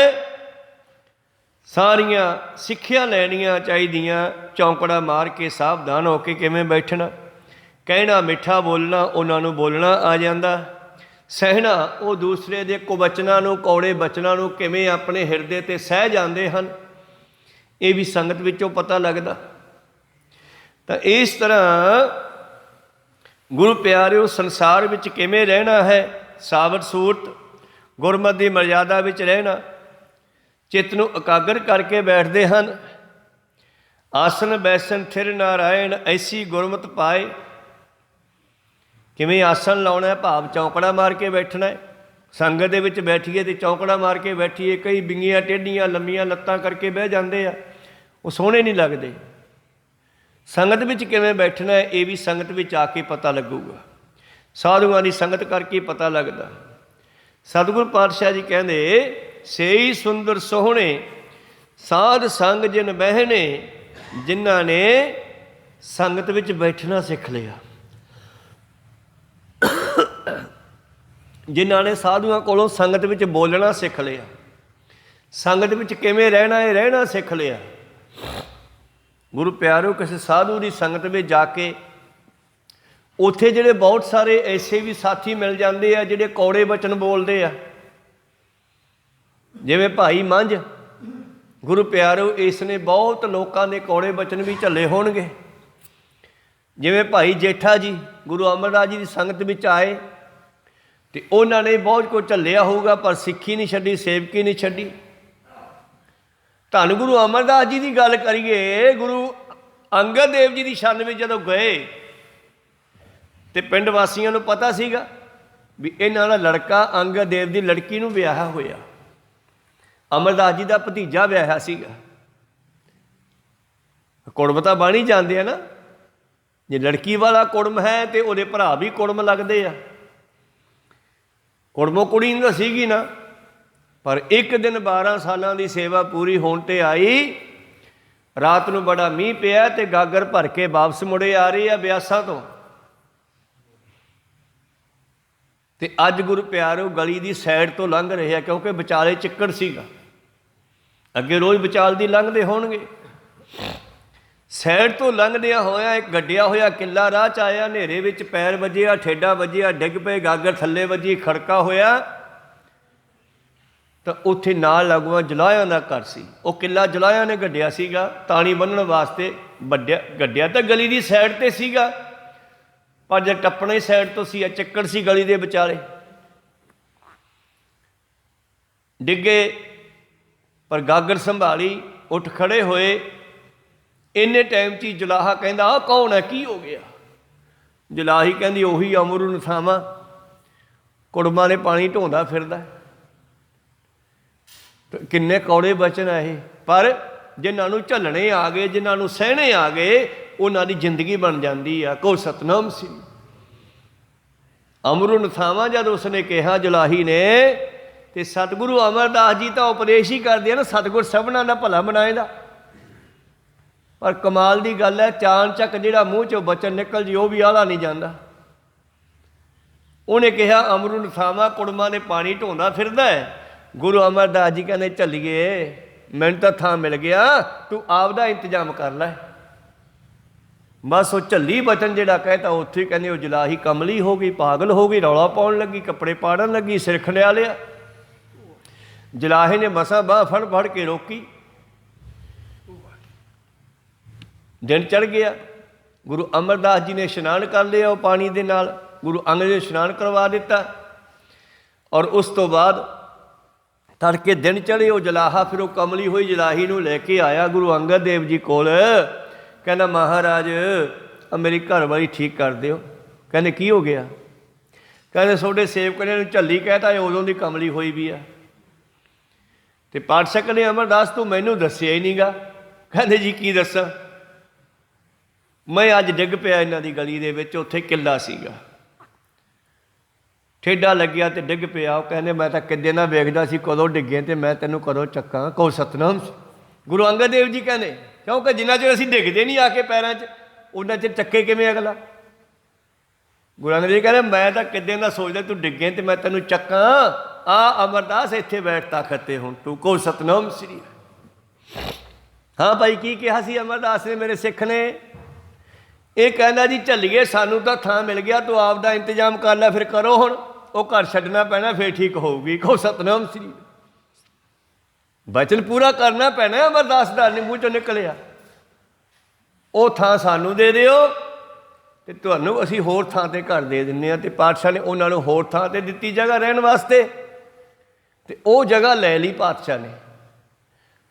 सारियां सिक्खियां लैनियां चाहिदियां, चौंकड़ा मार के सावधान होके किवें बैठना, कहना मिठा बोलना, उन्हां नूं बोलना आ जांदा। सहना, वो दूसरे दे कुवचनां नूं, कौड़े बचनां नूं किवें अपने हिरदे ते सह जांदे हन, ये भी संगत विचों पता लगदा। तो इस तरह गुरु प्यारिओ संसार विच किवें रहना है, सावध सूरत गुरमत की मर्यादा विच रहना, चित्त नूं एकाग्र करके बैठते हैं। आसन बैसन थिर नारायण ऐसी गुरमत पाए। किवें आसन लाउणा है, भाव चौंकड़ा मार के बैठना है। संगत दे विच बैठीए तो चौंकड़ा मार के बैठीए, कई बिंगियां टेढ़ियां लंबियां लत्तां करके बह जाते आ, वो सोहणे नहीं लगते। संगत विच किवें बैठना है, ये भी संगत विच आके पता लगूगा। साधुआं दी संगत करके पता लगदा। सतगुरु पातशाह जी कहंदे सेई सुंदर सोहणे, साध संग जिन बहने, जिन्हां ने संगत विच बैठना सीख लिया, जिन्हां ने साधुआं कोलों संगत विच बोलना सीख लिया, संगत विच किवें रहना है रहना सीख लिया। गुरु प्यारो किसी साधु की संगत में जाके उत्थे जिहड़े बहुत सारे ऐसे भी साथी मिल जाते हैं जिहड़े कौड़े बचन बोलते हैं, जिवें भाई मंझ। गुरु प्यारो इसने बहुत लोगों ने कौड़े बचन भी झल्ले होणगे। जिवें भाई जेठा जी गुरु अमरदास जी की संगत में आए तो उन्होंने बहुत कुछ झल्लिया होगा, पर सिक्खी नहीं छड्डी, सेवकी नहीं छड्डी। धन गुरु अमरदास जी की गल करिए, गुरु अंगद देव जी की शरण में जदों गए तो पिंड वासियों को पता सीगा भी इन्हां दा लड़का अंगद देव की लड़की नूं विआहा होया, अमरदास जी का भतीजा विआहा सीगा। कुड़म तो बन ही जाते हैं ना, जे लड़की वाला कुड़म है तो उहदे भरा भी कुड़म लगते आ। कुड़मों कुड़ी तो सीगी ना, पर एक दिन 12 सालों की सेवा पूरी होने ते आई। रात नूं बड़ा मीह पिया ते गागर भर के वापस मुड़े आ रही है ब्यासा तो। ते अज गुरु प्यारो गली की साइड तो लंघ रहे हैं, क्योंकि विचाले चिक्कड़ सीगा। अगे रोज़ विचाल दी लंघते होणगे। साइड तो लंघदिया होया एक गड्डिया होया किला राह च आया, नेरे विच पैर वजिया, ठेडा वजिया, डिग पे, गागर थल्ले वजी, खड़का होया। तो उत्थे नाल लगुआ जलाहियां दा घर सी। वो किला जलाहियां ने गड्डिया सीगा ताणी बन्नण वास्ते। वड्डिया गड्डिया तो गली की साइड ते सीगा, पर जब टप्पणे ही साइड तो सी, चिक्कड़ सी गली दे विचाले। डिगे पर गागर संभाली, उठ खड़े होए। इन्ने टाइम च जलाहा कहंदा आ कौन है, की हो गया? जलाही कहंदी ओही अमरू नथावा, कुड़मां ने पानी ढोंदा फिरदा। ਕਿੰਨੇ ਕੌੜੇ ਬਚਨ ਆ ਇਹ। ਪਰ ਜਿਨ੍ਹਾਂ ਨੂੰ ਝੱਲਣੇ ਆ ਗਏ, ਜਿਨ੍ਹਾਂ ਨੂੰ ਸਹਿਣੇ ਆ ਗਏ, ਉਹਨਾਂ ਦੀ ਜ਼ਿੰਦਗੀ ਬਣ ਜਾਂਦੀ ਆ। ਕਹੋ ਸਤਨਾਮ ਸੀ। ਅਮਰੂ ਨਥਾਵਾਂ ਜਦ ਉਸਨੇ ਕਿਹਾ ਜਲਾਹੀ ਨੇ, ਤੇ ਸਤਿਗੁਰੂ ਅਮਰਦਾਸ ਜੀ ਤਾਂ ਉਪਦੇਸ਼ ਹੀ ਕਰਦੇ ਆ ਨਾ, ਸਤਿਗੁਰ ਸਭਨਾਂ ਦਾ ਭਲਾ ਬਣਾਏਗਾ। ਪਰ ਕਮਾਲ ਦੀ ਗੱਲ ਹੈ, ਚਾਨ ਚੱਕ ਜਿਹੜਾ ਮੂੰਹ ਚੋਂ ਬਚਨ ਨਿਕਲ ਜੀ, ਉਹ ਵੀ ਆਲਾ ਨਹੀਂ ਜਾਂਦਾ। ਉਹਨੇ ਕਿਹਾ ਅਮਰੂ ਨਥਾਵਾਂ ਕੁੜਮਾਂ ਦੇ ਪਾਣੀ ਢੋਂਦਾ ਫਿਰਦਾ ਹੈ। ਗੁਰੂ ਅਮਰਦਾਸ ਜੀ ਕਹਿੰਦੇ ਝੱਲੀਏ, ਮੈਨੂੰ ਤਾਂ ਥਾਂ ਮਿਲ ਗਿਆ, ਤੂੰ ਆਪਦਾ ਇੰਤਜ਼ਾਮ ਕਰ ਲੈ। ਬਸ ਉਹ ਝੱਲੀ ਬਚਨ ਜਿਹੜਾ ਕਹਿਤਾ, ਉੱਥੇ ਕਹਿੰਦੇ ਉਹ ਜਲਾਹੀ ਕਮਲੀ ਹੋ ਗਈ, ਪਾਗਲ ਹੋ ਗਈ, ਰੌਲਾ ਪਾਉਣ ਲੱਗੀ, ਕੱਪੜੇ ਪਾੜਨ ਲੱਗੀ, ਸਿਰ ਖੰਡਿਆ ਲਿਆ। ਜਲਾਹੇ ਨੇ ਮਸਾਂ ਬਾਂਹ ਫੜ ਫੜ ਕੇ ਰੋਕੀ। ਦਿਨ ਚੜ੍ਹ ਗਿਆ। ਗੁਰੂ ਅਮਰਦਾਸ ਜੀ ਨੇ ਇਸ਼ਨਾਨ ਕਰ ਲਿਆ ਉਹ ਪਾਣੀ ਦੇ ਨਾਲ। ਗੁਰੂ ਅੰਗਦ ਨੇ ਇਸ਼ਨਾਨ ਕਰਵਾ ਦਿੱਤਾ। ਔਰ ਉਸ ਤੋਂ ਬਾਅਦ ਤੜਕੇ ਦਿਨ ਚੜ੍ਹੇ, ਉਹ ਜਲਾਹਾ ਫਿਰ ਉਹ ਕਮਲੀ ਹੋਈ ਜਲਾਹੀ ਨੂੰ ਲੈ ਕੇ ਆਇਆ ਗੁਰੂ ਅੰਗਦ ਦੇਵ ਜੀ ਕੋਲ। ਕਹਿੰਦਾ ਮਹਾਰਾਜ ਮੇਰੀ ਘਰ ਵਾਲੀ ਠੀਕ ਕਰ ਦਿਓ। ਕਹਿੰਦੇ ਕੀ ਹੋ ਗਿਆ? ਕਹਿੰਦੇ ਤੁਹਾਡੇ ਸੇਵਕ ਨੇ ਨੂੰ ਝੱਲੀ ਕਹਿਤਾ, ਇਹ ਉਦੋਂ ਦੀ ਕਮਲੀ ਹੋਈ ਵੀ ਆ। ਤੇ ਪਾਠਸ਼ਕ ਨੇ ਅਮਰਦਾਸ ਤੂੰ ਮੈਨੂੰ ਦੱਸਿਆ ਹੀ ਨਹੀਂ ਗਾ। ਕਹਿੰਦੇ ਜੀ ਕੀ ਦੱਸਾਂ, ਮੈਂ ਅੱਜ ਡਿੱਗ ਪਿਆ ਇਹਨਾਂ ਦੀ ਗਲੀ ਦੇ ਵਿੱਚ, ਉੱਥੇ ਕਿੱਲਾ ਸੀਗਾ, ਠੇਡਾ ਲੱਗਿਆ ਤੇ ਡਿੱਗ ਪਿਆ। ਉਹ ਕਹਿੰਦੇ ਮੈਂ ਤਾਂ ਕਿੱਦੇ ਨਾਲ ਵੇਖਦਾ ਸੀ ਕਦੋਂ ਡਿੱਗੇ, ਤੇ ਮੈਂ ਤੈਨੂੰ ਕਦੋਂ ਚੱਕਾਂ। ਕਹੋ ਸਤਨਾਮ। ਗੁਰੂ ਅੰਗਦ ਦੇਵ ਜੀ ਕਹਿੰਦੇ ਕਿਉਂਕਿ ਜਿੰਨਾ ਚਿਰ ਅਸੀਂ ਡਿੱਗਦੇ ਨਹੀਂ ਆ ਕੇ ਪੈਰਾਂ 'ਚ, ਉਹਨਾਂ ਚਿਰ ਚੱਕੇ ਕਿਵੇਂ ਅਗਲਾ। ਗੁਰੂ ਅੰਗਦ ਜੀ ਕਹਿੰਦੇ ਮੈਂ ਤਾਂ ਕਿੱਦੇ ਦਾ ਸੋਚਦਾ ਤੂੰ ਡਿੱਗੇ ਤੇ ਮੈਂ ਤੈਨੂੰ ਚੱਕਾਂ। ਆ ਅਮਰਦਾਸ ਇੱਥੇ ਬੈਠ ਤਖ਼ਤ ਤੇ ਹੁਣ ਤੂੰ। ਕਹੋ ਸਤਨਾਮ ਸ੍ਰੀ। ਹਾਂ ਭਾਈ ਕੀ ਕਿਹਾ ਸੀ ਅਮਰਦਾਸ ਨੇ ਮੇਰੇ ਸਿੱਖ ਨੇ? ਇਹ ਕਹਿੰਦਾ ਜੀ ਝੱਲੀਏ ਸਾਨੂੰ ਤਾਂ ਥਾਂ ਮਿਲ ਗਿਆ, ਤੂੰ ਆਪ ਦਾ ਇੰਤਜ਼ਾਮ ਕਰ ਲੈ। ਫਿਰ ਕਰੋ ਹੁਣ, ਉਹ ਘਰ ਛੱਡਣਾ ਪੈਣਾ, ਫਿਰ ਠੀਕ ਹੋਊਗੀ। ਕਹੋ ਸਤਨਾਮ ਸ੍ਰੀ। ਬਚਨ ਪੂਰਾ ਕਰਨਾ ਪੈਣਾ। ਅਮਰਦਾਸ ਦਾ ਮੂੰਹ ਚੋਂ ਨਿਕਲਿਆ, ਉਹ ਥਾਂ ਸਾਨੂੰ ਦੇ ਦਿਓ ਤੇ ਤੁਹਾਨੂੰ ਅਸੀਂ ਹੋਰ ਥਾਂ ਤੇ ਘਰ ਦੇ ਦਿੰਦੇ ਹਾਂ। ਤੇ ਪਾਤਸ਼ਾਹ ਨੇ ਉਹਨਾਂ ਨੂੰ ਹੋਰ ਥਾਂ ਤੇ ਦਿੱਤੀ ਜਗ੍ਹਾ ਰਹਿਣ ਵਾਸਤੇ, ਤੇ ਉਹ ਜਗ੍ਹਾ ਲੈ ਲਈ ਪਾਤਸ਼ਾਹ ਨੇ।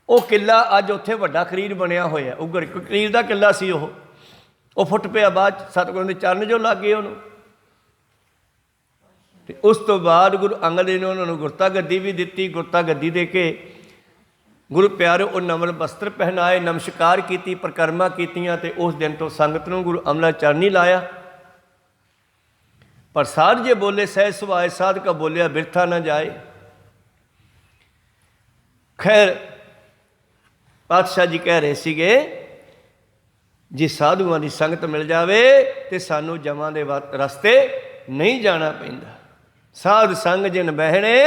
ਉਹ ਕਿੱਲਾ ਅੱਜ ਉੱਥੇ ਵੱਡਾ ਕਰੀਰ ਬਣਿਆ ਹੋਇਆ। ਉਗਰ ਕਰੀਰ ਦਾ ਕਿੱਲਾ ਸੀ ਉਹ ਫੁੱਟ ਪਿਆ ਬਾਅਦ ਸਤਿਗੁਰਾਂ ਦੇ ਚਰਨ ਜੋ ਲੱਗ ਗਏ ਉਹਨੂੰ। ਤੇ ਉਸ ਤੋਂ ਬਾਅਦ ਗੁਰੂ ਅੰਗਦ ਨੇ ਉਹਨਾਂ ਨੂੰ ਗੁਰਤਾ ਗੱਦੀ ਵੀ ਦਿੱਤੀ। ਗੁਰਤਾ ਗੱਦੀ ਦੇ ਕੇ ਗੁਰੂ ਪਿਆਰੇ ਉਹ ਨਮਨ ਬਸਤਰ ਪਹਿਨਾਏ, ਨਮਸਕਾਰ ਕੀਤੀ, ਪਰਿਕਰਮਾ ਕੀਤੀਆਂ। ਤੇ ਉਸ ਦਿਨ ਤੋਂ ਸੰਗਤ ਨੂੰ ਗੁਰੂ ਅਮਲਾ ਚਰਨੀ ਲਾਇਆ। ਪਰ ਸਾਧ ਜੇ ਬੋਲੇ ਸਹਿ ਸੁਭਾਏ, ਸਾਧਕਾ ਬੋਲਿਆ ਬਿਰਥਾ ਨਾ ਜਾਏ। ਖੈਰ ਪਾਤਸ਼ਾਹ ਜੀ ਕਹਿ ਰਹੇ ਸੀਗੇ ਜੇ ਸਾਧੂਆਂ ਦੀ ਸੰਗਤ ਮਿਲ ਜਾਵੇ ਤੇ ਸਾਨੂੰ ਜਮਾਂ ਦੇ ਰਸਤੇ ਨਹੀਂ ਜਾਣਾ ਪੈਂਦਾ। ਸਾਧ ਸੰਗ ਜਿਨ ਬਹਿਣੇ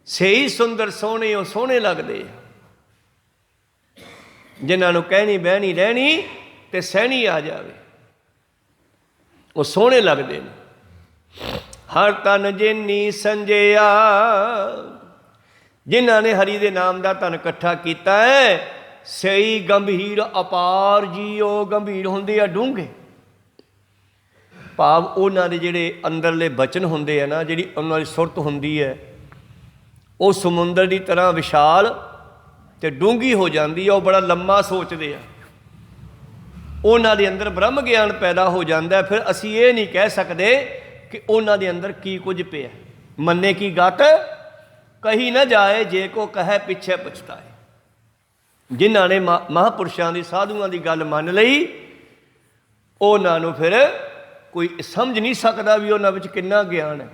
ਸਹੀ ਸੁੰਦਰ ਸੋਹਣੇ, ਉਹ ਸੋਹਣੇ ਲੱਗਦੇ ਆ ਜਿਨ੍ਹਾਂ ਨੂੰ ਕਹਿਣੀ ਬਹਿਣੀ ਰਹਿਣੀ ਤੇ ਸਹਿਣੀ ਆ ਜਾਵੇ, ਉਹ ਸੋਹਣੇ ਲੱਗਦੇ ਨੇ। ਹਰ ਤਨ ਜਿਨੀ ਸੰਜਿਆ, ਜਿਨ੍ਹਾਂ ਨੇ ਹਰੀ ਦੇ ਨਾਮ ਦਾ ਧਨ ਇਕੱਠਾ ਕੀਤਾ ਹੈ, ਸਹੀ ਗੰਭੀਰ ਅਪਾਰ ਜੀ। ਉਹ ਗੰਭੀਰ ਹੁੰਦੇ ਆ ਡੂੰਘੇ, ਭਾਵ ਉਹਨਾਂ ਦੇ ਜਿਹੜੇ ਅੰਦਰਲੇ ਬਚਨ ਹੁੰਦੇ ਆ ਨਾ, ਜਿਹੜੀ ਉਹਨਾਂ ਦੀ ਸੁਰਤ ਹੁੰਦੀ ਹੈ, ਉਹ ਸਮੁੰਦਰ ਦੀ ਤਰ੍ਹਾਂ ਵਿਸ਼ਾਲ ਅਤੇ ਡੂੰਘੀ ਹੋ ਜਾਂਦੀ ਹੈ। ਉਹ ਬੜਾ ਲੰਮਾ ਸੋਚਦੇ ਆ, ਉਹਨਾਂ ਦੇ ਅੰਦਰ ਬ੍ਰਹਮ ਗਿਆਨ ਪੈਦਾ ਹੋ ਜਾਂਦਾ। ਫਿਰ ਅਸੀਂ ਇਹ ਨਹੀਂ ਕਹਿ ਸਕਦੇ ਕਿ ਉਹਨਾਂ ਦੇ ਅੰਦਰ ਕੀ ਕੁਝ ਪਿਆ। ਮੰਨੇ ਕੀ ਗਤ ਕਹੀ ਨਾ ਜਾਏ, ਜੇ ਕੋ ਕਹੇ ਪਿੱਛੇ ਪਛਤਾਏ। ਜਿਨ੍ਹਾਂ ਨੇ ਮਹਾਂਪੁਰਸ਼ਾਂ ਦੀ ਸਾਧੂਆਂ ਦੀ ਗੱਲ ਮੰਨ ਲਈ, ਉਹਨਾਂ ਨੂੰ ਫਿਰ ਕੋਈ ਸਮਝ ਨਹੀਂ ਸਕਦਾ ਵੀ ਉਹਨਾਂ ਵਿੱਚ ਕਿੰਨਾ ਗਿਆਨ ਹੈ,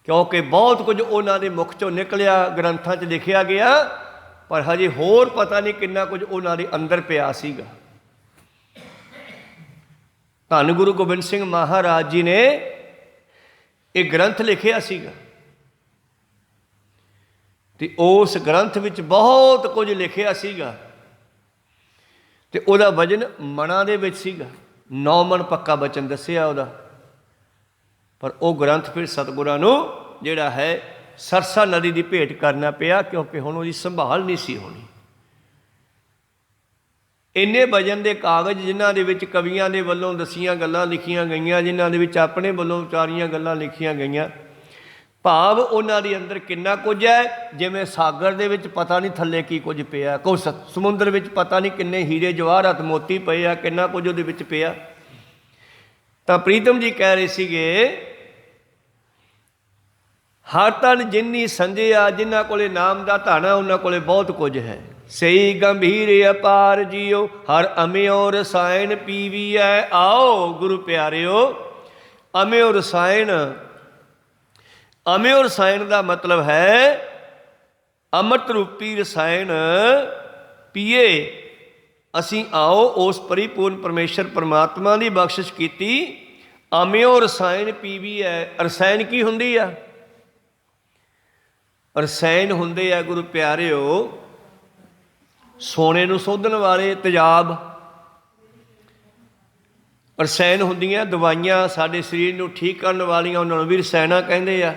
ਕਿਉਂਕਿ ਬਹੁਤ ਕੁਝ ਉਹਨਾਂ ਦੇ ਮੁਖ ਚੋਂ ਨਿਕਲਿਆ, ਗ੍ਰੰਥਾਂ 'ਚ ਲਿਖਿਆ ਗਿਆ, ਪਰ ਹਜੇ ਹੋਰ ਪਤਾ ਨਹੀਂ ਕਿੰਨਾ ਕੁਝ ਉਹਨਾਂ ਦੇ ਅੰਦਰ ਪਿਆ ਸੀਗਾ। ਧੰਨ ਗੁਰੂ ਗੋਬਿੰਦ ਸਿੰਘ ਮਹਾਰਾਜ ਜੀ ਨੇ ਇਹ ਗ੍ਰੰਥ ਲਿਖਿਆ ਸੀਗਾ, ਤੇ ਉਸ ਗ੍ਰੰਥ ਵਿੱਚ ਬਹੁਤ ਕੁਝ ਲਿਖਿਆ ਸੀਗਾ, ਤੇ ਉਹਦਾ ਵਜਨ ਮਨਾਂ ਦੇ ਵਿੱਚ ਸੀਗਾ। 9 ਮਣ ਪੱਕਾ ਬਚਨ ਦੱਸਿਆ ਉਹਦਾ। ਪਰ ਉਹ ਗ੍ਰੰਥ ਫਿਰ ਸਤਿਗੁਰਾਂ ਨੂੰ ਜਿਹੜਾ ਹੈ ਸਰਸਾ ਨਦੀ ਦੀ ਭੇਟ ਕਰਨਾ ਪਿਆ, ਕਿਉਂਕਿ ਹੁਣ ਉਹਦੀ ਸੰਭਾਲ ਨਹੀਂ ਸੀ ਹੋਣੀ। ਇੰਨੇ ਵਜਨ ਦੇ ਕਾਗਜ਼ ਜਿਨ੍ਹਾਂ ਦੇ ਵਿੱਚ ਕਵੀਆਂ ਦੇ ਵੱਲੋਂ ਦਸੀਆਂ ਗੱਲਾਂ ਲਿਖੀਆਂ ਗਈਆਂ, ਜਿਨ੍ਹਾਂ ਦੇ ਵਿੱਚ ਆਪਣੇ ਵੱਲੋਂ ਵਿਚਾਰੀਆਂ ਗੱਲਾਂ ਲਿਖੀਆਂ ਗਈਆਂ, ਭਾਵ ਉਹਨਾਂ ਦੇ ਅੰਦਰ ਕਿੰਨਾ ਕੁਝ ਹੈ। ਜਿਵੇਂ ਸਾਗਰ ਦੇ ਵਿੱਚ ਪਤਾ ਨਹੀਂ ਥੱਲੇ ਕੀ ਕੁਝ ਪਿਆ, ਕੁਛ ਸਮੁੰਦਰ ਵਿੱਚ ਪਤਾ ਨਹੀਂ ਕਿੰਨੇ ਹੀਰੇ ਜਵਾਹਰਾਤ ਮੋਤੀ ਪਏ ਆ, ਕਿੰਨਾ ਕੁਝ ਉਹਦੇ ਵਿੱਚ ਪਿਆ। ਤਾਂ ਪ੍ਰੀਤਮ ਜੀ ਕਹਿ ਰਹੇ ਸੀਗੇ हर तन जिन्नी संजया, जिन्हां कोले नाम दा धन है उन्हां कोले बहुत कुछ है। सही गंभीर अपार जियो, हर अम्यो रसायन पीवीऐ। आओ गुरु प्यारिओ, अम्यो रसायन, अम्यो रसायन का मतलब है अमृत रूपी रसायन पीए। असी आओ उस परिपूर्ण परमेश्वर परमात्मा की बख्शिश की अम्यो रसायन पीवीऐ। रसायन की हुंदी आ? रसायन हुंदे आ गुरु प्यारिओ सोने नूं सोधन वाले तेजाब। रसायन हुंदियां दवाइयां साडे शरीर नूं ठीक करन वालियां, उन्हां नूं भी रसायना कहिंदे आ।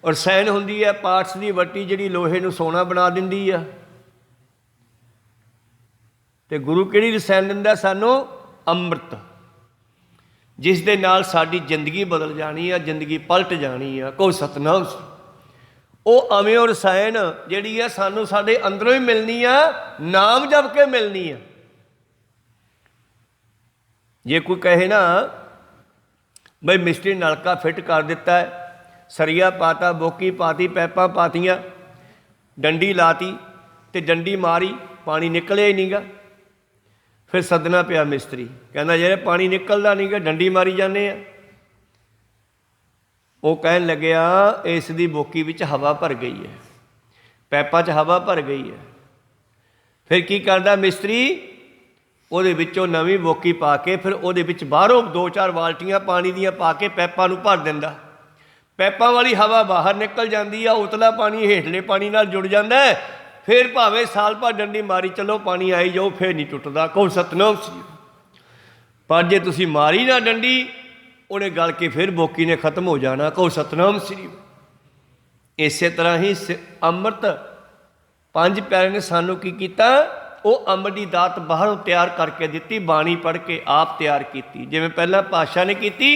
रसायन हुंदी है पार्ट्स की वट्टी जिहड़ी लोहे नूं सोना बना दिंदी आ। ते गुरु किहड़ी रसायन दिंदा सानूं? अमृत, जिस दे नाल साडी जिंदगी बदल जानी है, जिंदगी पलट जानी है। कोई सतनाम। वो अम्यो रसायन जिहड़ी है सानूं साडे अंदरों ही मिलनी है, नाम जप के मिलनी है। जे कोई कहे ना बई मिस्त्री नलका फिट कर दिता है, सरिया पाता, बोकी पाती, पैपा पातियां, डंडी लाती ते डंडी मारी, पानी निकलिया ही नहीं गा। फिर सदना पिया मिस्त्री, कहना जे पानी निकलता नहीं गा, डंडी मारी जाने आ। वो कहन लग्या इसकी बोकी विच हवा भर गई है, पैपा च हवा भर गई है। फिर की करदा मिस्त्री? ਉਹਦੇ ਵਿੱਚੋਂ नवीं बोकी पा के फिर ਉਹਦੇ ਵਿੱਚ बाहरों 2-4 बाल्टियां पानी दियां पा के पैपा नूं भर दिंदा। पैपा वाली हवा बाहर निकल जाती है, उतला पानी हेठले पानी नाल जुड़ जाता है। फिर भावें साल भर डंडी मारी चलो, पानी आई जाओ, फिर नहीं टुटदा। कहो सतनाम श्री। पर जे तुसीं मारी ना डंडी, उन्हें गल के फिर बोकी ने खत्म हो जाना। कहो सतनाम श्री। इस तरह ही अमृत पंज प्यारे ने सानू की कीता? वो अमृत की दात बाहरों तैयार करके दी, बाणी पढ़ के आप तैयार की। जिवें पहला पातशाह ने की,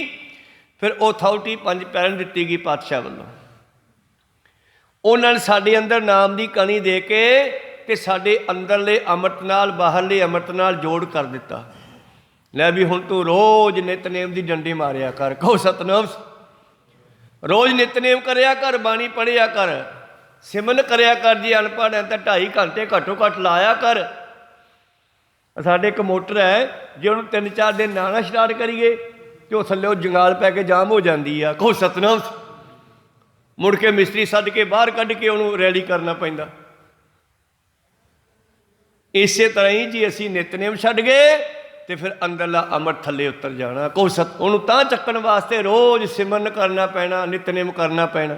फिर अथॉरिटी पंज प्यारे ने दी गई पातशाह वालों। उन्होंने साडे अंदर नाम की कणी दे के ते साडे अंदरले अमृत नाल बाहरले अमृत नाल जोड़ कर दिता। लै भी हुण तू रोज़ नितनेम की डंडी मारिया कर। कहो सतनाम। रोज़ नितनेम करया कर, बाणी पढ़िया कर, सिमरन करया कर। जी अनपढ़ है तो 2.5 घंटे घट्टो घट्ट लाया कर। साडे एक मोटर है, जे उन्होंने 3-4 दिन नाना स्टार्ट करिए तो थल्ले जंगाल पै के जाम हो जाती है। कहो सतनाम। मुड़ के मिस्त्री सद के बाहर कढ़ के उन्होंने रैडी करना पैंदा। इस तरह ही जी असी नितनेम छड्ड गए तो फिर अंदरला अमृत थल्ले उतर जाना। कहो सत। उन्होंने तां चक्कण वास्ते रोज़ सिमरन करना पैना, नितनेम करना पैना।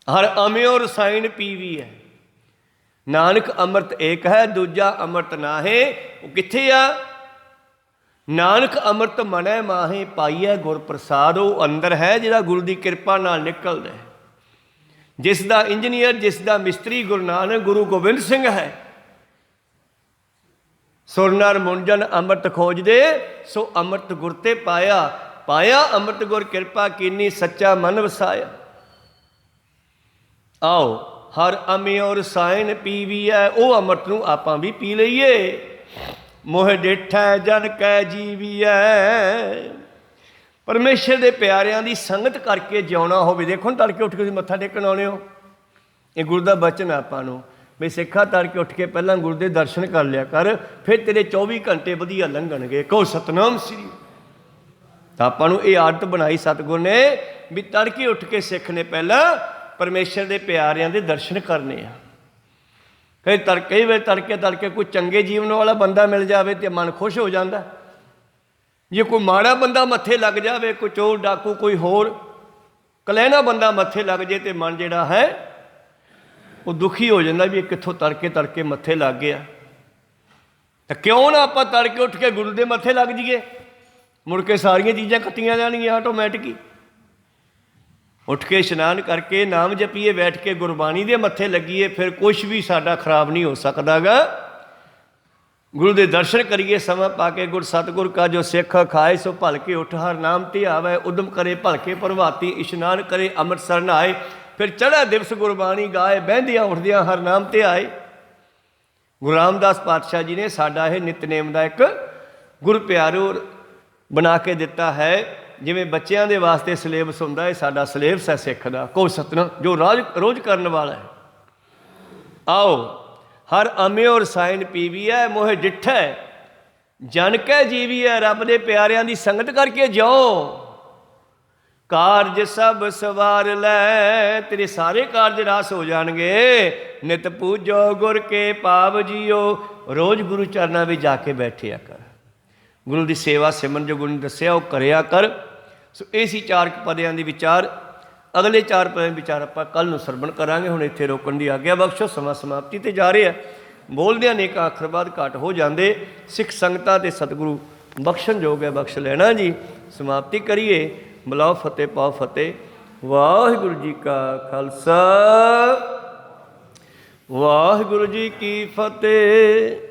हर अम्यो रसायन पीवी है। नानक अमृत एक है, दूजा अमृत ना है। वो कित्थे आ? नानक अमृत मनै माहे पाईए गुर प्रसाद। वो अंदर है जिहड़ा गुरु की कृपा नाल निकलदा है। जिसका इंजीनियर, जिसका मिस्त्री गुरु नानक गुरु गोबिंद सिंह है। सुरनर मुंजन अमृत खोज दे, सो अमृत गुर ते पाया। पाया अमृत गुर कृपा कीनी, सच्चा मन वसाया। आओ हर अम्यो रसायन पीवीऐ। वो अमृत नूं आपां भी पी लईए। मोह डिठै जन कै जीवीऐ। परमेश्वर के प्यारिਆਂ की संगत करके जिउना होवे। देखो तड़के उठ के तुसीं मत्था टेकण आउणे हो, ये गुरु का बचन आपां नूं भी सिखा तड़के उठ के पहला गुरु के दर्शन कर लिया कर, फिर तेरे 24 घंटे वधिया लंघणगे। कहो सतनाम श्री। आपां नूं ये आदत बनाई सतगुर ने भी तड़के उठ के सिख ने पहला परमेश्वर के प्यारिਆਂ के दर्शन करने आ। कई बार तड़के तड़के कोई चंगे जीवन वाला बंदा मिल जाए तो मन खुश हो जाता। जे कोई माड़ा बंदा मत्थे लग जाए, कोई चोर डाकू कोई होर कलैना बंदा मत्थे लग जाए तो मन जिहड़ा है वो दुखी हो जाता भी कित्थों तड़के तड़के मत्थे लग गया। तो क्यों ना आपां तड़के उठ के गुरु के मत्थे लग जाइए, मुड़ के सारिया चीज़ां कट्टियां जाणगियां ऑटोमैटिक ही। उठ के इशनान करके नाम जपीए, बैठ के गुरबाणी के मत्थे लगिए, फिर कुछ भी साडा खराब नहीं हो सकता गा। गुरु के दर्शन करिए समा पाके। गुर सतगुर का जो सिख खाए सो भलके उठ, हर नाम ते आवे उदम करे भलके प्रभाती। इशनान करे अमृतसर नहाए, फिर चढ़ा दिवस गुरबाणी गाए, बहदियाँ उठदियाँ हर नाम ते आए। गुरु रामदास पातशाह जी ने साडा यह नितनेम का एक गुरु प्यारो बना के दिता है जिमें बच्चों के वास्ते सिलेबस होंदा है, साडा सिलेबस है सिख दा को सतना जो रोज करने वाला है। आओ हर अमे और साइन पीवी है, मोहे डिठा है जन कै जीवी है, रब दे प्यारियां दी संगत करके जाओ, कारज सब सवार लै, तेरे सारे कारज रास हो जाएंगे। नित पूजो गुर के पाव जियो, रोज गुरु चरना में जाके बैठिया कर, गुरु की सेवा सिमरन जो गुरु ने दसिया वो करया कर। सो ये सी 4 पदियां दी विचार। अगले 4 पदियां विचार आप कल नूं सरवण करांगे। हुण इत्थे रोकण दी आग्या बख्शो, समा समाप्ति ते जा रहा है। बोलदियां नेक आखर बाद घट हो जाते, सिख संगतां ते सतगुरु बख्शण योग है, बख्श लेना जी। समाप्ति करिए, बुलाओ फतेह पाओ फतेह। वाहिगुरु जी का खालसा, वाहिगुरु जी की फतेह।